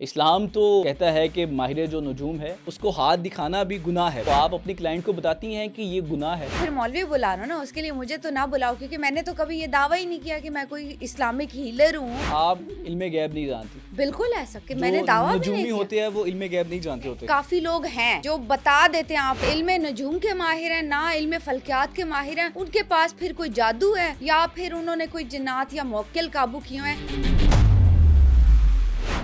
इस्लाम तो कहता है कि माहिर जो नजूम है उसको हाथ दिखाना भी गुनाह है। तो आप अपनी क्लाइंट को बताती हैं कि ये गुनाह है। फिर मौलवी बुला लो ना, उसके लिए मुझे तो ना बुलाओ, क्योंकि मैंने तो कभी ये दावा ही नहीं किया कि मैं कोई इस्लामिक हीलर हूँ। आप इल्मे गैब नहीं जानती। बिल्कुल ऐसा कि मैंने दावा भी नहीं नजूमी किया। होते हैं वो इल्मे गैब नहीं जानते होते। काफी लोग हैं जो बता देते हैं आप इल्मे नजूम के माहिर हैं, ना इल्मे फल्कियात के माहिर हैं। उनके पास फिर कोई जादू है या फिर उन्होंने कोई जिन्नात या मौक्किल काबू किए हैं।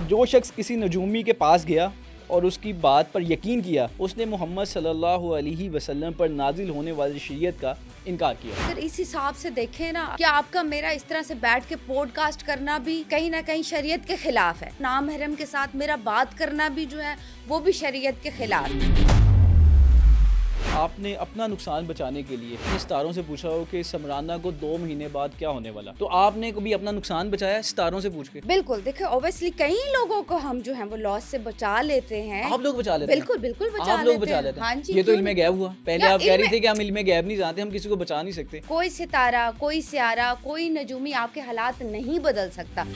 जो शख्स किसी नजूमी के पास गया और उसकी बात पर यकीन किया, उसने मोहम्मद सल्लल्लाहु अलैहि वसल्लम पर नाजिल होने वाली शरीयत का इनकार किया। अगर इस हिसाब से देखें ना, क्या आपका मेरा इस तरह से बैठ के पॉडकास्ट करना भी कहीं ना कहीं शरीयत के खिलाफ है। नामहरम के साथ मेरा बात करना भी जो है वो भी शरीयत के खिलाफ है। आपने अपना नुकसान बचाने के लिए सितारों से पूछा हो कि समराना को 2 महीने बाद क्या होने वाला, तो आपने कभी अपना नुकसान बचाया सितारों से पूछ के? बिल्कुल, देखिए ऑब्वियसली कई लोगों को हम जो है वो लॉस से बचा लेते हैं। आप लोग बचा लेते हैं? बिल्कुल बिल्कुल बचा आप लोग बचा लेते हैं। हाँ जी, ये तो इल्मे गैब हुआ। पहले आप कह रही थी कि हम इल्मे गैब नहीं जानते, हम किसी को बचा नहीं सकते। कोई सितारा, कोई सियारा, कोई नजूमी आपके हालात नहीं बदल सकता।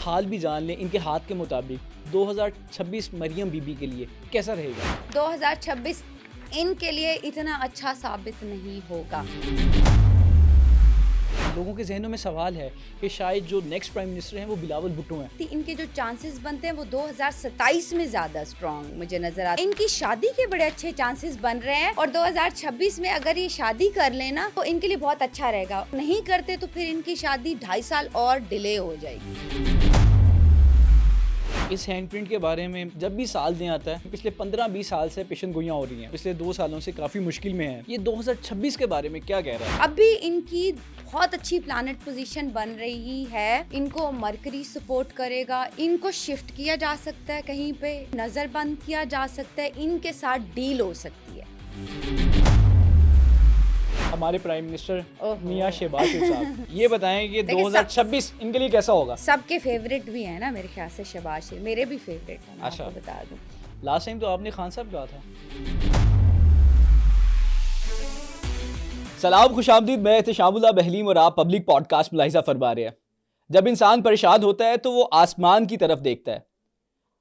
हाल भी जान लें, इनके हाथ के मुताबिक 2026 मरियम बीबी के लिए कैसा रहेगा? 2026 इनके लिए इतना अच्छा साबित नहीं होगा। लोगों के जहनों में सवाल है कि शायद जो नेक्स्ट प्राइम मिनिस्टर हैं वो बिलावल भुट्टो हैं। इनके जो चांसेस बनते हैं वो 2027 में ज्यादा स्ट्रॉन्ग मुझे नजर आता है। इनकी शादी के बड़े अच्छे चांसेस बन रहे हैं और 2026 में अगर ये शादी कर लेना तो इनके लिए बहुत अच्छा रहेगा। नहीं करते तो फिर इनकी शादी 2.5 साल और डिले हो जाएगी। इस हैंडप्रिंट के बारे में जब भी साल दिन आता है, पिछले 15-20 साल से पेशन गोइयां हो रही हैं, पिछले 2 सालों से काफी मुश्किल में है। ये 2026 के बारे में क्या कह रहा है? अभी इनकी बहुत अच्छी प्लैनेट पोजीशन बन रही है। इनको मरकरी सपोर्ट करेगा, इनको शिफ्ट किया जा सकता है, कहीं पे नजरबंद किया जा सकता है, इनके साथ डील हो सकती है। हमारे प्राइम मिनिस्टर मियां शहबाज शरीफ साहब, ये बताएं कि 2026 इनके लिए कैसा होगा? सबके फेवरेट भी है ना मेरे ख्याल से शहबाज शरीफ, मेरे भी फेवरेट है। मैं आपको बता दूं, लास्ट टाइम तो आपने खान साहब कहा था। सलाम, खुशामदीद, मैं एहतशामुल्लाह बहलीम और आप पब्लिक पॉडकास्ट मुलाहिजा फरमा रहे हैं। जब इंसान परेशान होता है तो वो आसमान की तरफ देखता है।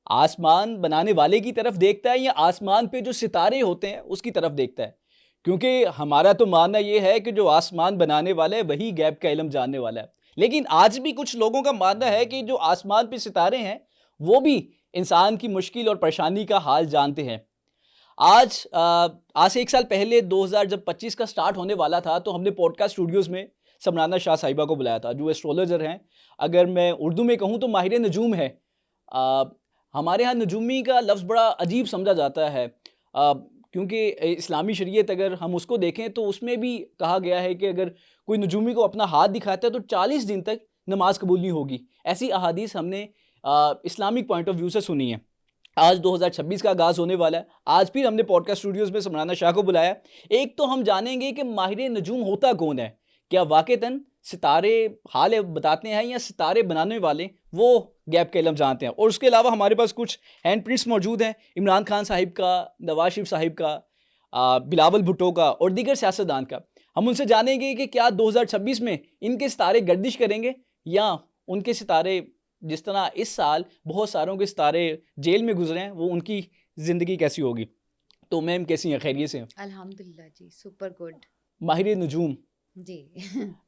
आसमान बनाने वाले की तरफ देखता है या आसमान पे जो सितारे होते हैं उसकी तरफ देखता है? क्योंकि हमारा तो मानना ये है कि जो आसमान बनाने वाला है वही गैब का इल्म जानने वाला है। लेकिन आज भी कुछ लोगों का मानना है कि जो आसमान पे सितारे हैं वो भी इंसान की मुश्किल और परेशानी का हाल जानते हैं। आज से 1 साल पहले 2025 का स्टार्ट होने वाला था तो हमने पॉडकास्ट स्टूडियोज़ में समराना शाह साहिबा को बुलाया था, जो एस्ट्रोलॉजर हैं। अगर मैं उर्दू में कहूँ तो माहिर नजूम है। हमारे यहाँ नजूमी का लफ्ज़ बड़ा अजीब समझा जाता है, क्योंकि इस्लामी शरीयत अगर हम उसको देखें तो उसमें भी कहा गया है कि अगर कोई नजूमी को अपना हाथ दिखाता है तो 40 दिन तक नमाज कबूल नहीं होगी। ऐसी अहादीस हमने इस्लामिक पॉइंट ऑफ व्यू से सुनी है। आज 2026 का आगाज़ होने वाला है। आज फिर हमने पॉडकास्ट स्टूडियोज़ में समराना शाह को बुलाया। एक तो हम जानेंगे कि माहिर नजूम होता कौन है, क्या वाक़तन सितारे हाल बताते हैं या सितारे बनाने वाले वो गैप का इल्म जानते हैं। और उसके अलावा हमारे पास कुछ हैंड प्रिंट्स मौजूद हैं, इमरान खान साहिब का, नवाज शरीफ साहिब का, बिलावल भुट्टो का और दीगर सियासतदान का। हम उनसे जानेंगे कि क्या 2026 में इनके सितारे गर्दिश करेंगे या उनके सितारे, जिस तरह इस साल बहुत सारों के सितारे जेल में गुजरे हैं, वो उनकी ज़िंदगी कैसी होगी। तो मैम कैसी हैं? खैरियत से हैं? अल्हम्दुलिल्लाह जी, सुपर गुड। माहिर नजूम जी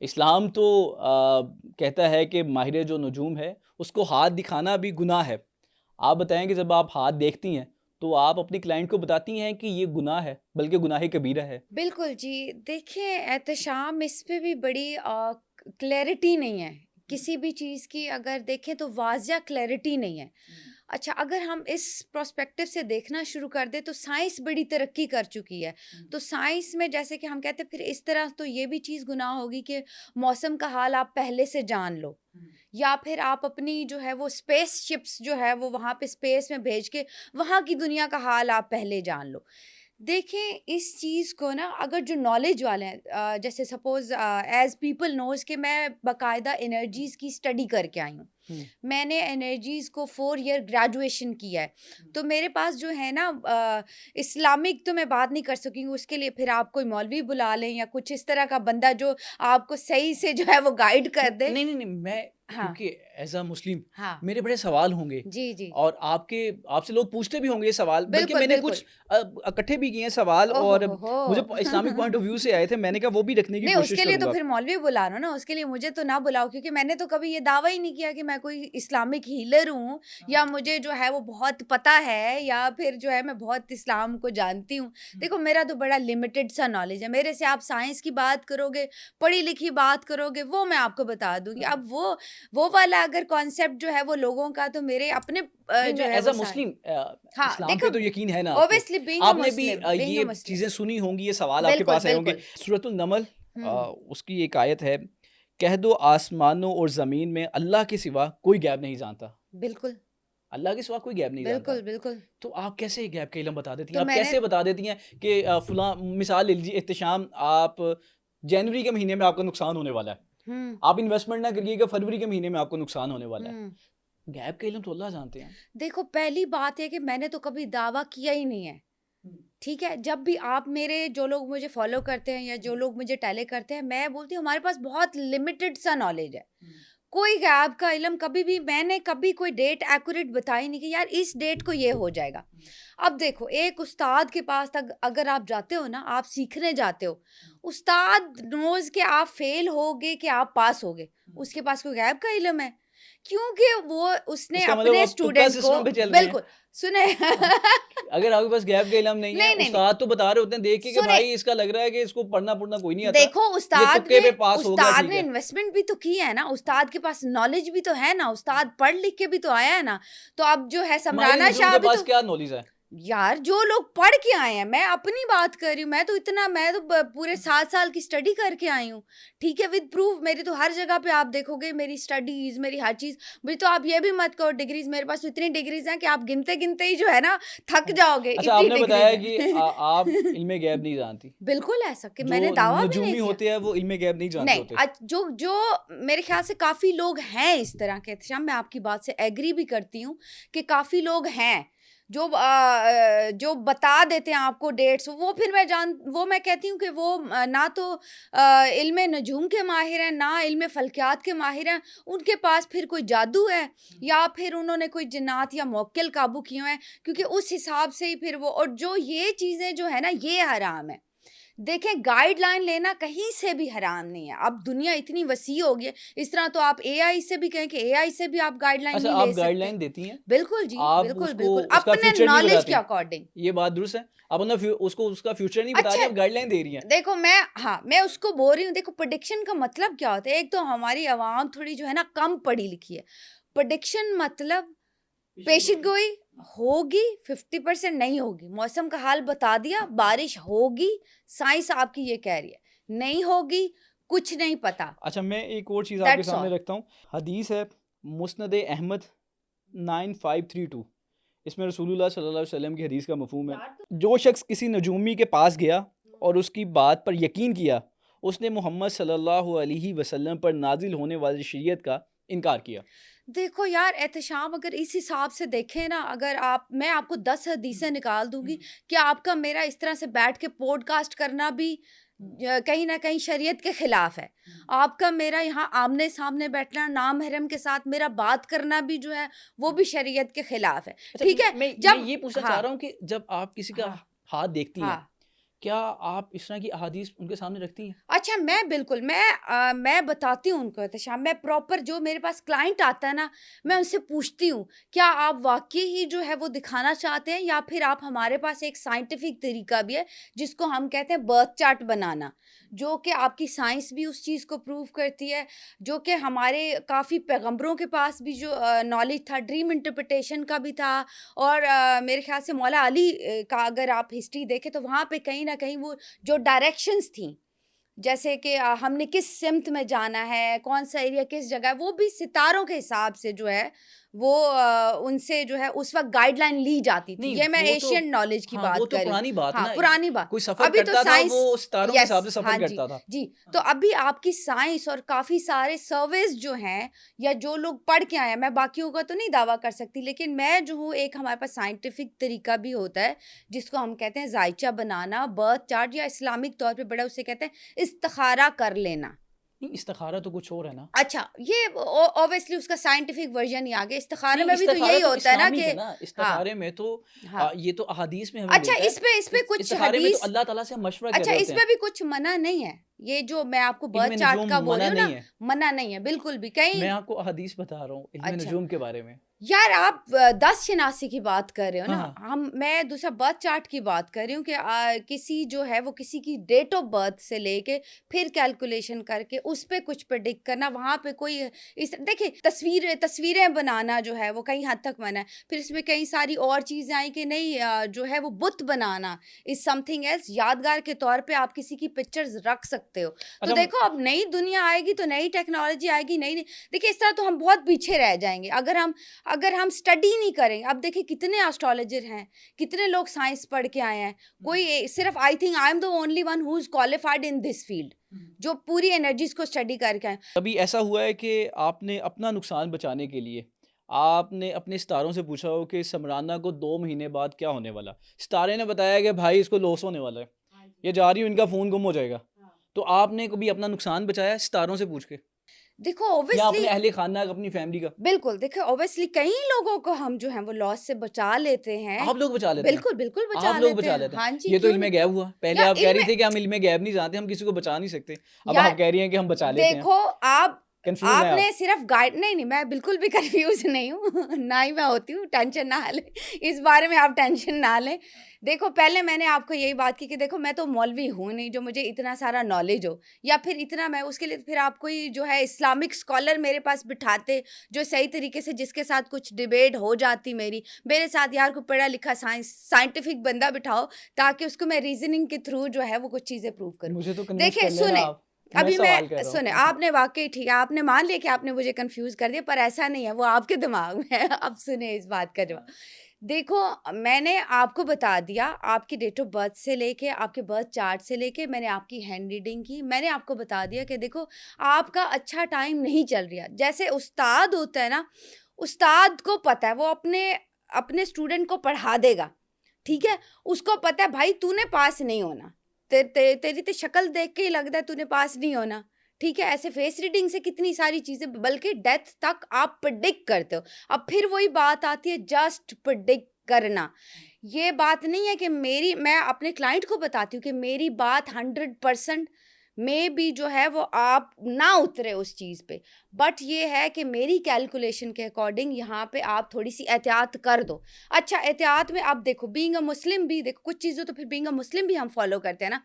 इस्लाम तो कहता है कि माहिर जो नजूम है उसको हाथ दिखाना भी गुनाह है। आप बताएं कि जब आप हाथ देखती हैं तो आप अपनी क्लाइंट को बताती हैं कि ये गुनाह है, बल्कि गुनाह कबीरा है? बिल्कुल जी, देखिए एहतशाम इस पे भी बड़ी क्लैरिटी नहीं है किसी भी चीज़ की। अगर देखें तो वाज़िया क्लैरिटी नहीं है। अच्छा, अगर हम इस प्रोस्पेक्टिव से देखना शुरू कर दे तो साइंस बड़ी तरक्की कर चुकी है। तो साइंस में जैसे कि हम कहते हैं, फिर इस तरह तो ये भी चीज़ गुनाह होगी कि मौसम का हाल आप पहले से जान लो, या फिर आप अपनी जो है वो स्पेस शिप्स जो है वो वहाँ पे स्पेस में भेज के वहाँ की दुनिया का हाल आप पहले जान लो। देखें इस चीज़ को ना, अगर जो नॉलेज वाले हैं, जैसे सपोज एज पीपल नोज कि मैं बाकायदा एनर्जीज़ की स्टडी करके आई हूँ। मैंने एनर्जीज़ को 4 ईयर ग्रेजुएशन किया है। तो मेरे पास जो है ना इस्लामिक तो मैं बात नहीं कर सकूँगी, उसके लिए फिर आप कोई मौलवी बुला लें या कुछ इस तरह का बंदा जो आपको सही से जो है वो गाइड कर दे। नहीं, मैं हाँ क्योंकि एज अ मुस्लिम हाँ मेरे बड़े सवाल होंगे जी जी और आपसे लोग पूछते भी होंगे ये सवाल, बल्कि बिल्कुल मैंने बिल्कुल कुछ इकट्ठे भी किए हैं सवाल, ओहो और मुझे हो इस्लामिक पॉइंट ऑफ व्यू से आए थे, मैंने कहा वो भी रखने की नहीं कोशिश उसके लिए तो करूंगा। फिर मौलवी बुला लो ना, उसके लिए मुझे तो ना बुलाओ, क्योंकि मैंने तो कभी ये दावा ही नहीं किया कि मैं कोई इस्लामिक हीलर हूँ या मुझे जो है वो बहुत पता है या फिर जो है मैं बहुत इस्लाम को जानती हूँ। देखो मेरा तो बड़ा लिमिटेड सा नॉलेज है, मेरे से आप साइंस की बात करोगे, पढ़ी लिखी बात करोगे, वो मैं आपको बता दूंगी। अब वो वाला अगर कॉन्सेप्ट जो है वो लोगों का, तो मेरे अपने नहीं, जो मैं है एज वो अ मुस्लिम हाँ इस्लाम पे देखो तो यकीन है ना आपको, ऑब्वियसली बीइंग अ आपने भी मुस्लिम, बीइंग अ ये मुस्लिम चीजें सुनी होंगी, ये सवाल आपके बिल्कुल पास आए होंगे। बिल्कुल सूरतुल नमल हम्म उसकी एक आयत है, कह दो आसमानों और जमीन में अल्लाह के सिवा कोई गैब नहीं जानता। बिल्कुल अल्लाह के सिवा कोई गैब नहीं जानता। बिल्कुल बिल्कुल तो आप कैसे गैब का इल्म बता देती हैं? तो आप मैंने कैसे बता देती हैं कि फलां मिसाल ले लीजिए, एहतशाम आप जनवरी के महीने में आपका नुकसान होने वाला है, हुँ, आप इन्वेस्टमेंट ना करिएगा, फरवरी के महीने में आपको नुकसान होने वाला है। हुँ। गैब का इल्म तो अल्लाह जानते हैं। देखो पहली बात है कि मैंने तो कभी दावा किया ही नहीं है, हम्म, ठीक है? जब भी आप मेरे जो लोग मुझे फ़ॉलो करते हैं या जो लोग मुझे टैली करते हैं, मैं बोलती हूँ हमारे पास बहुत लिमिटेड सा नॉलेज है। हम्म, कोई गैब का इल्म कभी भी मैंने कभी कोई डेट एक्यूरेट बताई नहीं कि यार इस डेट को ये हो जाएगा। अब देखो एक उस्ताद के पास तक अगर आप जाते हो ना, आप सीखने जाते हो, उस्ताद नोज़ के आप फ़ेल होगे कि आप पास होगे, उसके पास कोई गैब का इल्म है? क्योंकि वो उसने इसका मतलब अपने आप तुक्का स्टूडेंट को सिस्टम पे चल रहे हैं। बिल्कुल सुने अगर आपके पास गैब का इल्म नहीं है, नहीं, नहीं, नहीं, उस्ताद तो बता रहे होते हैं देख के कि सुने भाई इसका लग रहा है कि इसको पढ़ना पढ़ना कोई नहीं आता, देखो ये तुक्के पे पास होगा, उस्ताद ठीक ने है। इन्वेस्टमेंट भी तो की है ना, उस्ताद के पास नॉलेज भी तो है ना, उस्ताद पढ़ लिख के भी तो आया है ना। तो अब जो है माहिर समराना नजूम शाह के भी पास तो क्या नॉलेज है? यार जो लोग पढ़ के आए हैं, मैं अपनी बात कर रही हूँ, मैं तो पूरे 7 साल की स्टडी करके आई हूँ, ठीक है? विद प्रूफ मेरी तो हर जगह पे आप देखोगे मेरी स्टडीज़, मेरी हर चीज़। मुझे तो आप ये भी मत कहो डिग्रीज़, मेरे पास तो इतनी डिग्रीज़ हैं कि आप गिनते-गिनते ही जो है ना थक जाओगे, अच्छा, इतनी आपने बताया डिग्रीज़ कि हैं। आप इल्मे गैब नहीं जानती। बिल्कुल ऐसा कि जो मैंने दावा भी नहीं नजूमी किया। होते हैं वो इल्मे गैब नहीं जानते नहीं, होते। जो जो मेरे ख़्याल से काफ़ी लोग हैं इस तरह के, एहतशाम मैं आपकी बात से एग्री भी करती हूँ कि काफ़ी लोग हैं जो बता देते हैं आपको डेट्स, वो मैं कहती हूँ कि वो ना तो इल्मे नजूम के माहिर हैं, ना इल्मे फ़ल्कियात के माहिर हैं, उनके पास फिर कोई जादू है या फिर उन्होंने कोई जिन्नात या मुवक्किल काबू किए हुए हैं, क्योंकि उस हिसाब से ही फिर वो और जो ये चीज़ें जो है ना, ये हराम है। देखें गाइडलाइन लेना कहीं से भी हराम नहीं है। अब दुनिया इतनी वसी हो गई है, इस तरह तो आप एआई से भी कहें कि एआई से भी आप गाइडलाइन अच्छा, नहीं आप ले सकते। गाइडलाइन देती हैं, बिल्कुल जी, आप बिल्कुल, उसको बिल्कुल, उसका अपने फ्यूचर नहीं नॉलेज के बताती, अकॉर्डिंग। ये बात दुरुस्त है? आप अपना उसको उसका फ्यूचर नहीं बता रही, अच्छा, आप गाइडलाइन दे रही हैं। देखो मैं उसको बोल रही हूँ, देखो प्रेडिक्शन का मतलब क्या होता है? एक तो हमारी अवाम थोड़ी जो है ना कम पढ़ी लिखी है। प्रेडिक्शन मतलब पेशिनगोई होगी, 50% नहीं होगी। मौसम का हाल बता दिया, बारिश होगी, साइंस आपकी ये कह रही है। नहीं होगी, कुछ नहीं पता। अच्छा, मैं एक और चीज़ आपके दैट्स सामने ऑल। रखता हूँ। हदीस है मुस्नद अहमद 9532, इसमें रसूलुल्लाह सल्लल्लाहु अलैहि वसल्लम की हदीस का मफहूम है, जो शख्स किसी नजूमी के पास गया और उसकी बात पर यकीन किया, उसने मोहम्मद सल्लल्लाहु अलैहि वसल्लम पर नाजिल होने वाली शरीयत का इनकार किया। देखो यार एहतशाम अगर इस हिसाब से देखें ना, अगर आप मैं आपको 10 हदीसें निकाल दूँगी, क्या आपका मेरा इस तरह से बैठ के पॉडकास्ट करना भी कहीं न कहीं शरीयत के खिलाफ है। आपका मेरा यहाँ आमने-सामने बैठना, नामहरम के साथ मेरा बात करना भी जो है, वो भी शरीयत के खिलाफ है। अच्छा, ठीक है? मैं जब ये पूछना चाह हाँ, रहा हूँ कि जब आप किसी का हाँ, हाथ देखती हैं, हाँ। क्या आप इस तरह की अहादीस उनके सामने रखती हैं? अच्छा मैं बिल्कुल मैं बताती हूँ उनको एहतशाम, मैं प्रॉपर जो मेरे पास क्लाइंट आता है ना, मैं उनसे पूछती हूँ, क्या आप वाक़ई ही जो है वो दिखाना चाहते हैं या फिर आप हमारे पास एक साइंटिफिक तरीका भी है, जिसको हम कहते हैं बर्थ चार्ट बनाना, जो कि आपकी साइंस भी उस चीज़ को प्रूव करती है, जो कि हमारे काफ़ी पैगंबरों के पास भी जो नॉलेज था, ड्रीम इंटरप्रिटेशन का भी था और मेरे ख़्याल से मौला अली का अगर आप हिस्ट्री देखें तो वहाँ पे कहीं न कहीं वो जो डायरेक्शंस थी, जैसे कि हमने किस सिमत में जाना है, कौन-सा एरिया किस जगह है, वो भी सितारों के हिसाब से जो है वो उनसे जो है उस वक़्त गाइडलाइन ली जाती थी। नहीं, ये मैं वो तो एशियन नॉलेज की हाँ, वो बात तो कर रही हूँ। पुरानी बात है हाँ, ना। पुरानी बात। कोई सफ़र अभी तो करता था, साइंस वो सितारों के हिसाब यस, से सफ़र हाँ जी, करता था। जी। तो अभी आपकी साइंस और काफ़ी सारे सर्वेज़ जो हैं या जो लोग पढ़ के आए हैं, मैं बाकियों का तो नहीं दावा कर सकती, लेकिन मैं जो हूँ एक हमारे पास साइंटिफिक तरीका भी होता है, जिसको हम कहते हैं ज़ायचा बनाना, बर्थ चार्ट या इस्लामिक तौर पे बड़ा उसे कहते हैं इस्तिखारा कर लेना। नहीं, इस्तिखारा तो कुछ और है ना। अच्छा, ये ऑब्वियसली उसका साइंटिफिक वर्जन ही आ गया। इस्तिखारे नहीं, में भी तो इस्तिखारा यही तो होता है ना इस्लामिक कि है ना, हाँ, इस्तिखारे में तो हाँ। ये तो अहादीस में हमें अच्छा, मिलता है। इसपे कुछ इस्तिखारे में तो हदीस, अल्लाह ताला से हम मशवरा कर अच्छा रहे होते इसमें हैं। भी कुछ मना नहीं है। ये जो मैं आपको बर्थ इल्म चार्ट का नजूम बोल रही मना हूँ ना, नहीं है, मना नहीं है बिल्कुल भी। कहीं मैं आपको अहादीस बता रहा हूँ इल्म अच्छा, नजूम के बारे में। यार आप 10 शनासी की बात कर रहे हो हाँ, ना, हाँ। मैं दूसरा बर्थ चार्ट की बात कर रही हूँ कि किसी जो है वो किसी की डेट ऑफ बर्थ से लेके फिर कैलकुलेशन करके उस पे कुछ प्रेडिक्ट करना, वहां पे कोई इस देखिए तस्वीरें बनाना जो है वो कहीं हद तक मना है। फिर इसमें कई सारी और चीजें आई कि नहीं जो है वो बुत बनाना इज समथिंग एल्स, यादगार के तौर पे आप किसी की पिक्चर्स रख सकते हो। तो अच्छा, देखो अब नई दुनिया आएगी तो नई टेक्नोलॉजी आएगी, नई देखिए इस तरह तो हम बहुत पीछे रह जाएंगे अगर हम स्टडी नहीं करें। अब देखिए कितने एस्ट्रोलॉजर हैं, कितने लोग साइंस पढ़ के आए हैं, कोई सिर्फ I think I am the only one who is qualified in this field जो पूरी एनर्जीज को स्टडी करके आए। कभी ऐसा हुआ है कि आपने अपना नुकसान बचाने के लिए आपने अपने सितारों से पूछा हो कि समराना को 2 महीने बाद क्या होने वाला? सितारे ने बताया कि भाई इसको लॉस होने वाला है, ये जा रही हूँ, इनका फ़ोन गुम हो जाएगा। तो आपने कभी अपना नुकसान बचाया सितारों से पूछ के? देखो या अपने ऑब्वियसली, अहले खाना, अपनी फैमिली का? बिल्कुल देखिए ऑब्वियसली कई लोगों को हम जो है वो लॉस से बचा लेते हैं। आप लोग बचा लेते हैं? बिल्कुल बिल्कुल बचा आप लोग लेते बचा हैं, लेते हैं? हाँ जी, ये तो क्यों इल्मे नहीं। गैब हुआ। पहले या आप कह रही इल्म थी कि हम इल्मे गैब नहीं जानते, हम किसी को बचा नहीं सकते। अब यार आप कह रही हैं कि हम बचा लेते हैं। देखो आप कंफ्यूज हैं आपने आप। सिर्फ गाइड नहीं मैं बिल्कुल भी कंफ्यूज नहीं हूँ ना ही मैं होती हूँ, टेंशन ना लें इस बारे में, आप टेंशन ना लें। देखो पहले मैंने आपको यही बात की कि देखो मैं तो मौलवी हूँ नहीं जो मुझे इतना सारा नॉलेज हो, या फिर इतना मैं उसके लिए फिर आप कोई जो है इस्लामिक स्कॉलर मेरे पास बिठाते जो सही तरीके से जिसके साथ कुछ डिबेट हो जाती मेरे साथ यार को पढ़ा लिखा साइंटिफिक बंदा बिठाओ ताकि उसको मैं रीजनिंग के थ्रू जो है वो कुछ चीज़ें प्रूव करूँ। मुझे तो कन्विंस देखिए कर लेना सुने, आप। मैं अभी सवाल कर मैं रहा सुने हूँ। आपने वाकई ठीक है, आपने मान लिया कि आपने मुझे कंफ्यूज कर दिया, पर ऐसा नहीं है, वो आपके दिमाग में है। अब सुने इस बात का जवाब। देखो मैंने आपको बता दिया, आपकी डेट ऑफ बर्थ से लेके आपके बर्थ चार्ट से लेके मैंने आपकी हैंड रीडिंग की, मैंने आपको बता दिया कि देखो आपका अच्छा टाइम नहीं चल रहा। जैसे उस्ताद होता है ना, उस्ताद को पता है वो अपने अपने स्टूडेंट को पढ़ा देगा, ठीक है, उसको पता है भाई तूने पास नहीं होना, तेरी तो शक्ल देख के ही लगता है तूने पास नहीं होना, ठीक है। ऐसे फेस रीडिंग से कितनी सारी चीजें, बल्कि डेथ तक आप प्रेडिक्ट करते हो। अब फिर वही बात आती है जस्ट प्रेडिक्ट करना। ये बात नहीं है कि मैं अपने क्लाइंट को बताती हूँ कि मेरी बात 100% में भी जो है वो आप ना उतरे उस चीज़ पे, बट ये है कि मेरी कैलकुलेशन के अकॉर्डिंग यहाँ पे आप थोड़ी सी एहतियात कर दो। अच्छा एहतियात में आप देखो, बीइंग अ मुस्लिम भी देखो कुछ चीज़ें तो फिर बीइंग अ मुस्लिम भी हम फॉलो करते हैं ना।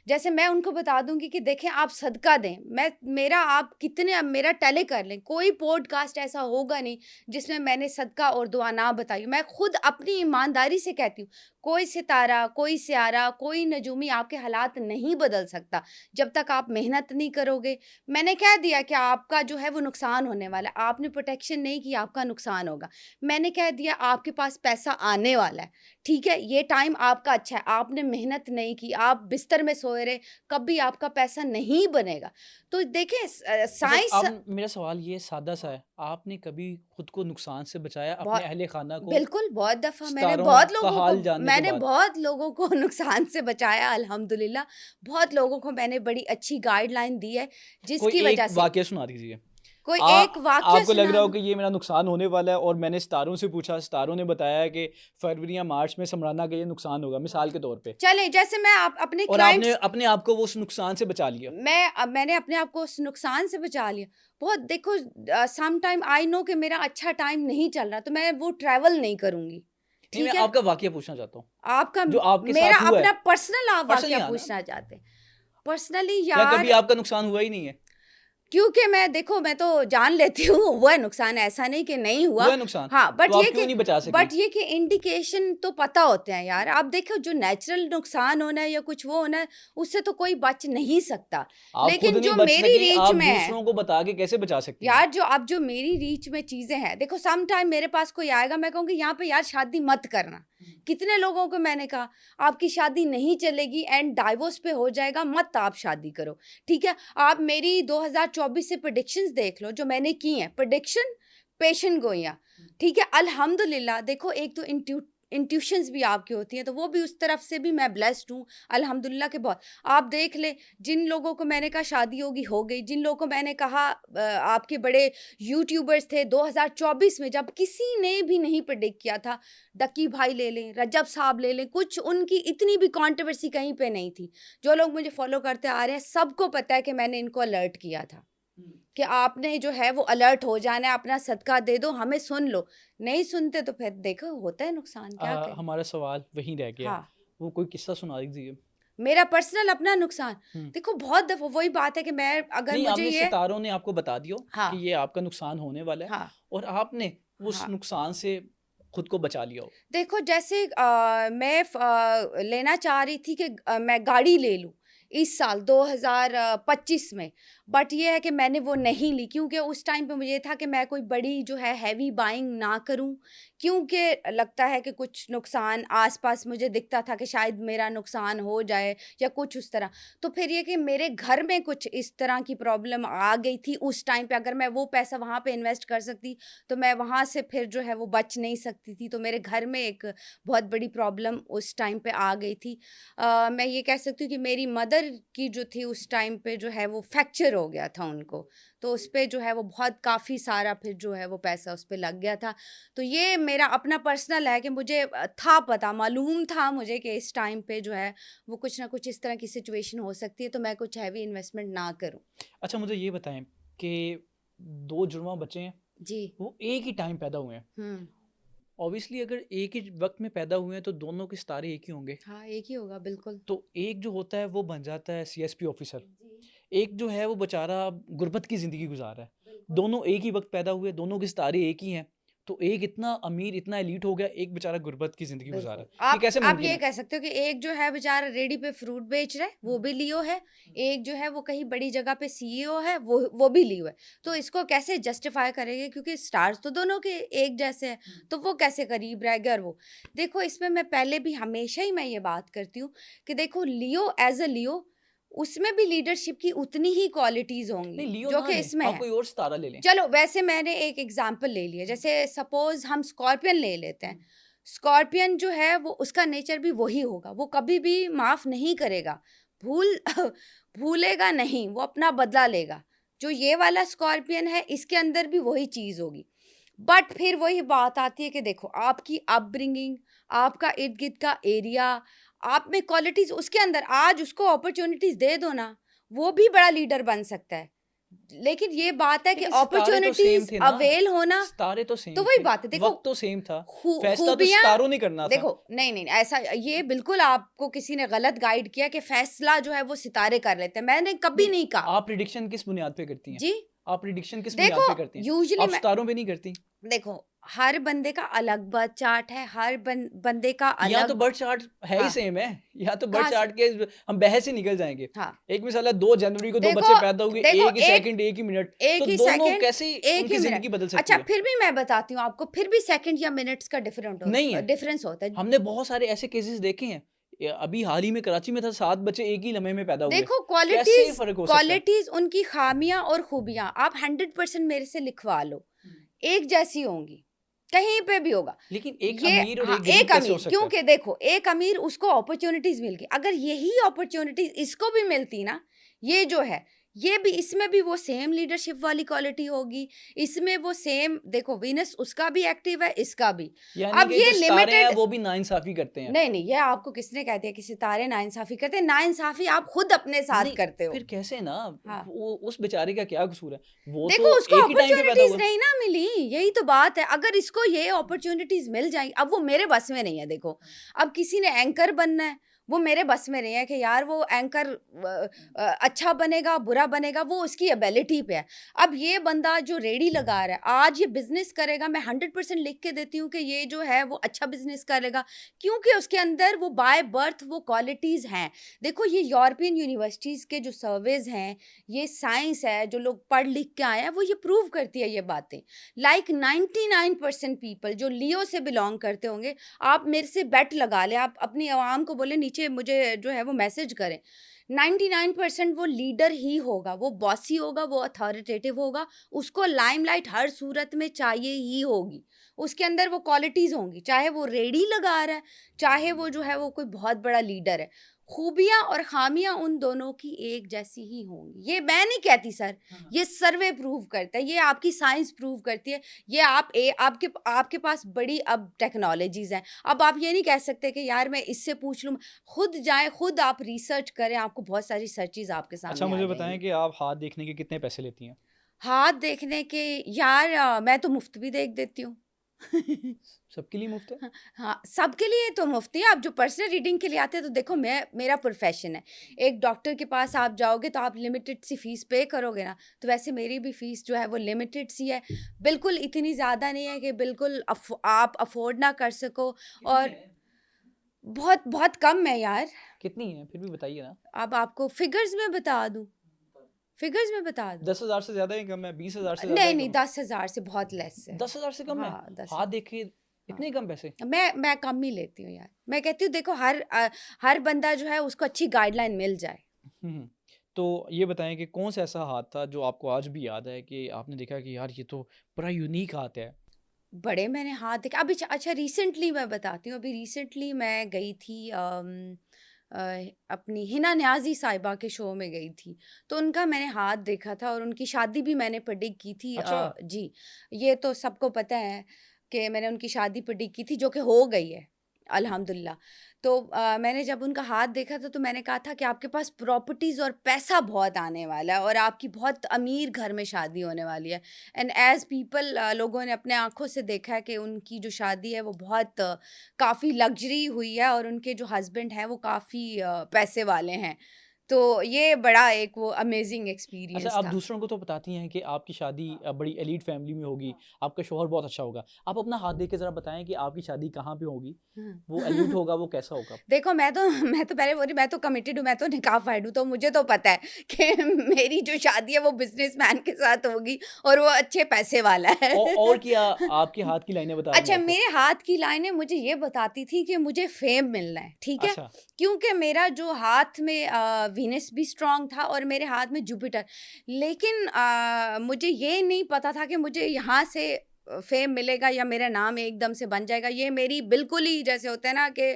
जैसे मैं उनको बता दूंगी कि देखें आप सदका दें, आप कितने अब मेरा टेले कर लें, कोई पॉडकास्ट ऐसा होगा नहीं जिसमें मैंने सदका और दुआ ना बताई। मैं खुद अपनी ईमानदारी से कहती हूँ, कोई सितारा, कोई सियारा, कोई नजूमी आपके हालात नहीं बदल सकता जब तक आप मेहनत नहीं करोगे। मैंने कह दिया कि आपका जो है वो नुकसान होने वाला है, आपने प्रोटेक्शन नहीं की आपका नुकसान होगा। मैंने कह दिया आपके पास पैसा आने वाला है, ठीक है, ये टाइम आपका अच्छा है, आपने मेहनत नहीं की, आप बिस्तर में सोए रहे, कभी आपका पैसा नहीं बनेगा। तो देखें साइंस अब मेरा सवाल ये सादा सा है, आपने कभी खुद को नुकसान से बचाया अपने बहुत, अहले खाना को बिल्कुल बहुत दफा सितारों का हाल जानने के बाद? बहुत लोगों को नुकसान से बचाया अल्हम्दुलिल्लाह। बहुत लोगों को मैंने बड़ी अच्छी गाइडलाइन दी है कोई जिसकी एक वजह से वाकया सुना दीजिए। कोई आ, एक वाक्य आपको लग सुना रहा हो दूं? कि ये मेरा नुकसान होने वाला है और मैंने सितारों से पूछा, सितारों ने बताया कि फरवरी या मार्च में समराना का ये नुकसान होगा, मिसाल के तौर पे, चलें जैसे मैं अपने और आपने क्लाइंट्स अपने आप को वो उस नुकसान से बचा लिया। मैंने अपने आप को उस नुकसान से बचा लिया। बहुत देखो सम टाइम आई नो कि मेरा अच्छा टाइम नहीं चल रहा तो मैं वो ट्रैवल नहीं करूंगी, नहीं, मैं ठीक है। आपका वाकया पूछना चाहता हूँ आपका जो आपके मेरा साथ हुआ है। अपना पर्सनल आप पर्सनली वाकया आना, पूछना चाहते हैं, पर्सनली या कभी यार, आपका नुकसान हुआ ही नहीं है? क्योंकि मैं तो जान लेती हूँ हुआ है नुकसान, ऐसा नहीं कि नहीं हुआ। हुआ है नुकसान, हाँ तो आप क्यों नहीं बचा सकी? बट ये कि इंडिकेशन तो पता होते हैं यार। आप देखो जो नेचुरल नुकसान होना है या कुछ वो होना है उससे तो कोई बच नहीं सकता, आप खुद लेकिन नहीं जो बच मेरी सके, रीच आप में है दूसरों को बता के कैसे बचा सकती हैं? यार, जो मेरी रीच में चीजें हैं, देखो सम टाइम मेरे पास कोई आएगा, मैं कहूँगी यहाँ पे यार शादी मत करना। कितने लोगों को मैंने कहा आपकी शादी नहीं चलेगी एंड डाइवोर्स पे हो जाएगा, मत आप शादी करो, ठीक है। आप मेरी 2024 से प्रेडिक्शंस देख लो जो मैंने की हैं, प्रेडिक्शन पेशेंट गोइयां, ठीक है। अल्हम्दुलिल्लाह देखो एक तो इंट्यूशंस भी आपकी होती हैं, तो वो भी उस तरफ से भी मैं ब्लेस्ड हूँ अल्हम्दुलिल्लाह के बहुत। आप देख ले, जिन लोगों को मैंने कहा शादी होगी हो गई, जिन लोगों को मैंने कहा आपके बड़े यूट्यूबर्स थे 2024 में, जब किसी ने भी नहीं प्रेडिक्ट किया था, डक्की भाई ले लें, रजब साहब ले लें, कुछ उनकी इतनी भी कंट्रोवर्सी कहीं पे नहीं थी। जो लोग मुझे फॉलो करते आ रहे हैं सबको पता है कि मैंने इनको अलर्ट किया था कि आपने जो है वो अलर्ट हो जाना है, अपना सदका दे दो, हमें सुन लो। नहीं सुनते तो फिर देखो होता है नुकसान, क्या करें। हमारा सवाल वहीं रह गया है। हाँ, वो कोई किस्सा सुना दीजिए। मेरा पर्सनल अपना नुकसान, हम्म। देखो बहुत दफा वही बात है कि मैं अगर नहीं, मुझे आपने ये सितारों ने आपको बता दियो हाँ कि ये आपका नुकसान होने वाला है हाँ और आपने उस हाँ नुकसान से खुद को बचा लिया हो। देखो जैसे मैं लेना चाह रही थी कि मैं गाड़ी ले लूँ इस साल 2025 में, बट ये है कि मैंने वो नहीं ली, क्योंकि उस टाइम पे मुझे ये था कि मैं कोई बड़ी जो है हैवी बाइंग ना करूं, क्योंकि लगता है कि कुछ नुकसान आसपास मुझे दिखता था कि शायद मेरा नुकसान हो जाए या कुछ उस तरह। तो फिर ये कि मेरे घर में कुछ इस तरह की प्रॉब्लम आ गई थी उस टाइम पे, अगर मैं वो पैसा वहाँ पे इन्वेस्ट कर सकती तो मैं वहाँ से फिर जो है वो बच नहीं सकती थी। तो मेरे घर में एक बहुत बड़ी प्रॉब्लम उस टाइम पे आ गई थी। मैं ये कह सकती हूँ कि मेरी मदर की जो थी उस टाइम पे जो है वो फ्रैक्चर हो गया था उनको, तो उस पे जो है वो बहुत काफ़ी सारा फिर जो है वो पैसा उस पे लग गया था। तो ये मेरा अपना पर्सनल है कि मुझे था पता, मालूम था मुझे कि इस टाइम पे जो है वो कुछ ना कुछ इस तरह की सिचुएशन हो सकती है, तो मैं कुछ हैवी इन्वेस्टमेंट ना करूँ। अच्छा, मुझे ये बताएं कि 2 जुड़वा बच्चे हैं, जी। वो एक ही टाइम पैदा हुए हैं। ऑब्वियसली अगर एक ही वक्त में पैदा हुए हैं तो दोनों के सितारे एक ही होंगे। हाँ, एक ही होगा बिल्कुल। तो एक जो होता है वो बन जाता है सीएसपी ऑफिसर, जी, एक जो है वो बेचारा गुर्बत की ज़िंदगी गुजार रहा है। बिल्कुल। दोनों एक ही वक्त पैदा हुए, दोनों के सितारे एक ही हैं, तो एक इतना अमीर, इतना एलीट हो गया, एक बेचारा गुर्बत की ज़िंदगी गुजार रहा बिल्कुल। है। ये कैसे आप मुमकिन ये है? कह सकते हो कि एक जो है बेचारा रेडी पे फ्रूट बेच रहा है, वो भी लियो है। एक जो है वो कहीं बड़ी जगह पे सीईओ है, वो भी लियो है। तो इसको कैसे जस्टिफ़ाई करेंगे, क्योंकि स्टार्स तो दोनों के एक जैसे हैं, तो वो कैसे करीब रह गए और वो। देखो इसमें मैं पहले भी हमेशा ही मैं ये बात करती हूँ कि देखो लियो एज़ अ लियो, उसमें भी लीडरशिप की उतनी ही क्वालिटीज़ नहीं, होंगी लियो जो ना कि लें, इसमें आप है। कोई और सितारा ले लें। चलो वैसे मैंने एक एग्जांपल ले लिया, जैसे सपोज हम स्कॉर्पियन ले लेते हैं। स्कॉर्पियन जो है वो उसका नेचर भी वही होगा, वो कभी भी माफ नहीं करेगा, भूल भूलेगा नहीं, वो अपना बदला लेगा। जो ये वाला स्कॉर्पियन है इसके अंदर भी वही चीज होगी। बट फिर वही बात आती है कि देखो आपकी अपब्रिंगिंग, आपका इर्द गिर्द का एरिया, आप में क्वालिटीज उसके अंदर, आज उसको अपॉर्चुनिटीज दे दो ना, वो भी बड़ा लीडर बन सकता है। लेकिन ये बात है कि लेकिन सितारे तो सेम अपॉर्चुनिटीज थे ना, अवेल होना, सितारे तो तो सेम वही थे, बात है। देखो वक्त तो सेम था, फैसला तो खूबियां, सितारों ने करना था। देखो नहीं नहीं ऐसा, ये बिल्कुल आपको किसी ने गलत गाइड किया कि फैसला जो है वो सितारे कर लेते हैं, मैंने कभी नहीं, नहीं कहा। आप प्रिडिक्शन किस बुनियाद पे करती हैं? जी, आप प्रिडिक्शन किस बुनियाद देखो पे करती हैं? यूजुअली आप मैं, सितारों पे नहीं करती? देखो हर बंदे का अलग बर्थ चार्ट है, हर बंदे का यहाँ तो अलग। बर्थ चार्ट है ही हाँ, सेम है। यहाँ तो बर्थ कहाँ से? चार्ट के हम बहस से निकल जाएंगे। हाँ, एक मिसाल है, 2 जनवरी को 2 देखो बच्चे पैदा हुए, देखो एक ही सेकंड, एक ही मिनट, एक तो ही दोनों सेकंड, कैसे एक उनकी ही मिनट। जिंदगी बदल सकती अच्छा है? फिर भी मैं बताती हूँ आपको, फिर भी सेकंड या मिनट्स का नहीं है। डिफरेंस होता है। हमने बहुत सारे ऐसे केसेस देखे हैं। अभी हाल ही में कराची में था, 7 बच्चे एक ही लम्हे में पैदा हुए। देखो कैसे क्वालिटीज, फर्क हो सकता है? उनकी खामियां और खूबियां आप 100% मेरे से लिखवा लो, एक जैसी होंगी, कहीं पे भी होगा। लेकिन एक ये अमीर और हाँ, एक गरीब एक कैसे हो अमीर, सकता है? क्योंकि देखो एक अमीर उसको अपॉर्चुनिटीज मिल गई, अगर यही अपॉर्चुनिटीज इसको भी मिलती ना, ये जो है ये भी, इसमें भी वो सेम लीडरशिप वाली क्वालिटी होगी, इसमें वो सेम, देखो वीनस उसका भी एक्टिव है, इसका भी। यानी अब कि ये जो सितारे हैं लिमिटेड, वो भी नाइंसाफी करते हैं। नहीं नहीं, ये आपको किसने कह दिया कि सितारे नाइंसाफी करते हैं? नाइंसाफी आप खुद अपने साथ नहीं, करते हो। फिर कैसे ना, हाँ, वो उस बेचारे का क्या कसूर है? वो तो देखो उसको एक ही टाइम पे पैदा अपॉर्चुनिटीज हुआ। नहीं ना मिली, यही तो बात है। अगर इसको ये अपॉर्चुनिटीज मिल जाएंगी, अब वो मेरे बस में नहीं है। देखो अब किसी ने एंकर बनना है, वो मेरे बस में नहीं है कि यार वो एंकर अच्छा बनेगा बुरा बनेगा, वो उसकी एबिलिटी पे है। अब ये बंदा जो रेडी लगा रहा है, आज ये बिजनेस करेगा, मैं 100% लिख के देती हूँ कि ये जो है वो अच्छा बिजनेस करेगा, क्योंकि उसके अंदर वो बाय बर्थ वो क्वालिटीज हैं। देखो ये यूरोपियन यूनिवर्सिटीज के जो सर्वेज हैं, ये साइंस है, जो लोग पढ़ लिख के आए हैं, वो ये प्रूव करती है ये बातें। लाइक 99% पीपल जो लियो से बिलोंग करते होंगे, आप मेरे से बेट लगा लें, आप अपनी आवाम को बोले नीचे नीचे मुझे जो है वो मैसेज करें, 99% वो लीडर ही होगा, वो बॉसी होगा, वो अथॉरिटेटिव होगा, उसको लाइमलाइट हर सूरत में चाहिए ही होगी, उसके अंदर वो क्वालिटीज़ होंगी, चाहे वो रेडी लगा रहा है, चाहे वो जो है वो कोई बहुत बड़ा लीडर है। खूबियाँ और खामियाँ उन दोनों की एक जैसी ही होंगी। ये मैं नहीं कहती सर, ये सर्वे प्रूव करता है, ये आपकी साइंस प्रूव करती है, ये आपके पास बड़ी अब टेक्नोलॉजीज़ हैं। अब आप ये नहीं कह सकते कि यार मैं इससे पूछ लूँ, खुद जाएँ, खुद आप रिसर्च करें, आपको बहुत सारी सर्चेज़ आपके अच्छा, सामने आ मुझे बताएं जाएँगी। कि आप हाथ देखने के कितने पैसे लेती हैं? हाथ देखने के यार मैं तो मुफ्त भी देख देती हूँ। सबके लिए मुफ्त है? हाँ, सबके लिए तो मुफ्त है। आप जो पर्सनल रीडिंग के लिए आते हैं तो देखो मेरा प्रोफेशन है। एक डॉक्टर के पास आप जाओगे तो आप लिमिटेड सी फ़ीस पे करोगे ना, तो वैसे मेरी भी फ़ीस जो है वो लिमिटेड सी है। बिल्कुल इतनी ज़्यादा नहीं है कि बिल्कुल आप अफ़ोर्ड ना कर सको, और बहुत बहुत कम है यार। कितनी है? फिर भी बताइए ना। अब आपको फ़िगर्स में बता दूँ? फ़िगर्स में बता दूँ? 10,000 से ज़्यादा ही कम है? 20,000 से ज़्यादा नहीं, ही नहीं, कम है? 10,000 से बहुत लेस है। 10,000 से कम है? हाँ, 10। हाथ देख के हाँ। इतने कम पैसे? मैं कम ही लेती हूँ यार। मैं कहती हूँ देखो हर बंदा जो है उसको अच्छी गाइडलाइन मिल जाए। हुँ। तो ये बताएँ कि कौन-सा ऐसा हाथ था जो आपको आज भी याद है कि आपने देखा कि यार ये तो बड़ा यूनिक हाथ है? बड़े मैंने हाथ देखे अभी। अच्छा, रिसेंटली मैं बताती हूँ। अभी रिसेंटली मैं गई थी अपनी हिना न्याज़ी साहिबा के शो में गई थी। तो उनका मैंने हाथ देखा था और उनकी शादी भी मैंने प्रेडिक्ट की थी। अच्छा। जी, ये तो सबको पता है कि मैंने उनकी शादी प्रेडिक्ट की थी जो कि हो गई है, अल्हम्दुलिल्लाह। तो मैंने जब उनका हाथ देखा था तो मैंने कहा था कि आपके पास प्रॉपर्टीज़ और पैसा बहुत आने वाला है और आपकी बहुत अमीर घर में शादी होने वाली है। एंड एज़ पीपल लोगों ने अपने आँखों से देखा है कि उनकी जो शादी है वो बहुत काफ़ी लग्ज़री हुई है और उनके जो हस्बैंड हैं वो काफ़ी पैसे वाले हैं। तो ये बड़ा एक वो अमेज़िंग अच्छा, एक्सपीरियंस आप था। दूसरों को तो बताती हैं कि आपकी शादी बड़ी एलीट फैमिली में होगी, आपका शौहर बहुत अच्छा होगा। आप अपना हाथ देख के ज़रा बताएँ कि आपकी शादी कहाँ पे होगी? हाँ। वो एलीट होगा, वो कैसा होगा? देखो मैं तो मैं तो पहले बोल रही, मैं तो कमिटेड हूँ, मैं तो निकाह-फाइड हूँ, तो मुझे तो पता है कि मेरी जो शादी है वो बिज़नेसमैन के साथ होगी और वो अच्छे पैसे वाला है। और क्या आपके हाथ की लाइनें बता रही हैं अच्छा, आपको? मेरे हाथ की लाइनें मुझे ये बताती थी कि मुझे फ़ेम मिलना है, ठीक है? अच्छा। क्योंकि मेरा जो हाथ में वीनस भी स्ट्रॉन्ग था और मेरे हाथ में जुपिटर। लेकिन मुझे ये नहीं पता था कि मुझे यहाँ से फ़ेम मिलेगा या मेरा नाम एकदम से बन जाएगा। ये मेरी बिल्कुल ही जैसे होता है ना कि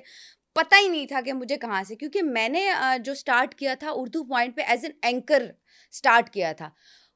पता ही नहीं था कि मुझे कहाँ से, क्योंकि मैंने जो स्टार्ट किया था उर्दू पॉइंट पे एज़ एन एंकर स्टार्ट किया था।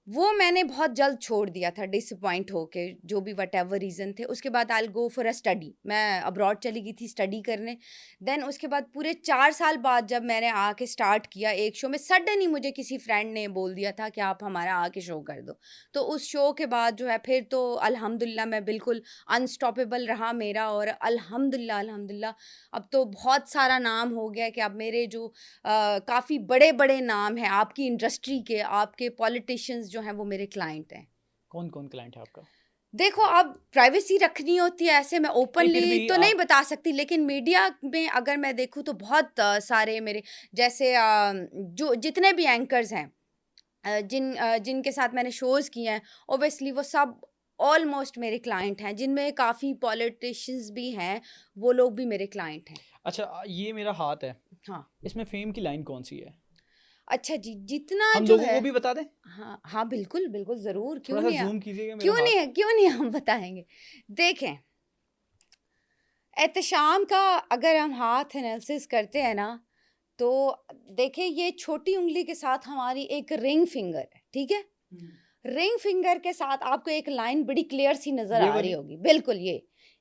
वो मैंने बहुत जल्द छोड़ दिया था डिसअपॉइंट होके, जो भी व्हाटएवर रीज़न थे। उसके बाद I will go for a study. मैं अब्रॉड चली गई थी स्टडी करने। देन उसके बाद पूरे 4 साल बाद जब मैंने आके स्टार्ट किया एक शो में, सडन ही मुझे किसी फ्रेंड ने बोल दिया था कि आप हमारा आके शो कर दो। तो उस शो के बाद जो है फिर तो अल्हम्दुलिल्लाह मैं बिल्कुल अनस्टॉपेबल रहा मेरा, और अल्हम्दुलिल्लाह अल्हम्दुलिल्लाह अब तो बहुत सारा नाम हो गया है कि अब मेरे जो काफ़ी बड़े-बड़े नाम हैं आपकी इंडस्ट्री के, आपके पॉलिटिशियंस जो हैं वो मेरे क्लाइंट हैं। कौन-कौन क्लाइंट है आपका? देखो, अब प्राइवेसी रखनी होती है, ऐसे मैं नहीं, फिर ओपनली भी तो नहीं आप बता सकती, लेकिन मीडिया में अगर मैं देखूँ तो बहुत सारे मेरे जैसे जो जितने भी एंकर्स हैं, जिनके साथ मैंने शोज़ किए हैं, ऑब्वियसली वो सब ऑलमोस्ट मेरे क्लाइंट हैं, जिनमें काफ़ी पॉलिटिशियंस भी हैं, वो लोग भी मेरे क्लाइंट हैं। अच्छा, ये मेरा हाथ है, हाँ। इसमें फ़ेम की लाइन कौन-सी है? अच्छा जी, जितना हम जो लोगों है। को भी बता दें? हाँ, हाँ, बिल्कुल, बिल्कुल, ज़रूर, क्यों थोड़ा-सा नहीं ज़ूम कीजिएगा मेरा हाथ। क्यों नहीं हम बताएँगे। देखें, एहतशाम का अगर हम हाथ एनालिसिस करते हैं ना, तो देखिए ये छोटी उँगली के साथ हमारी एक रिंग फिंगर है, ठीक है? हुँ। रिंग फिंगर के साथ आपको एक लाइन बड़ी क्लियर सी नज़र ये आ रही वाली? होगी, बिल्कुल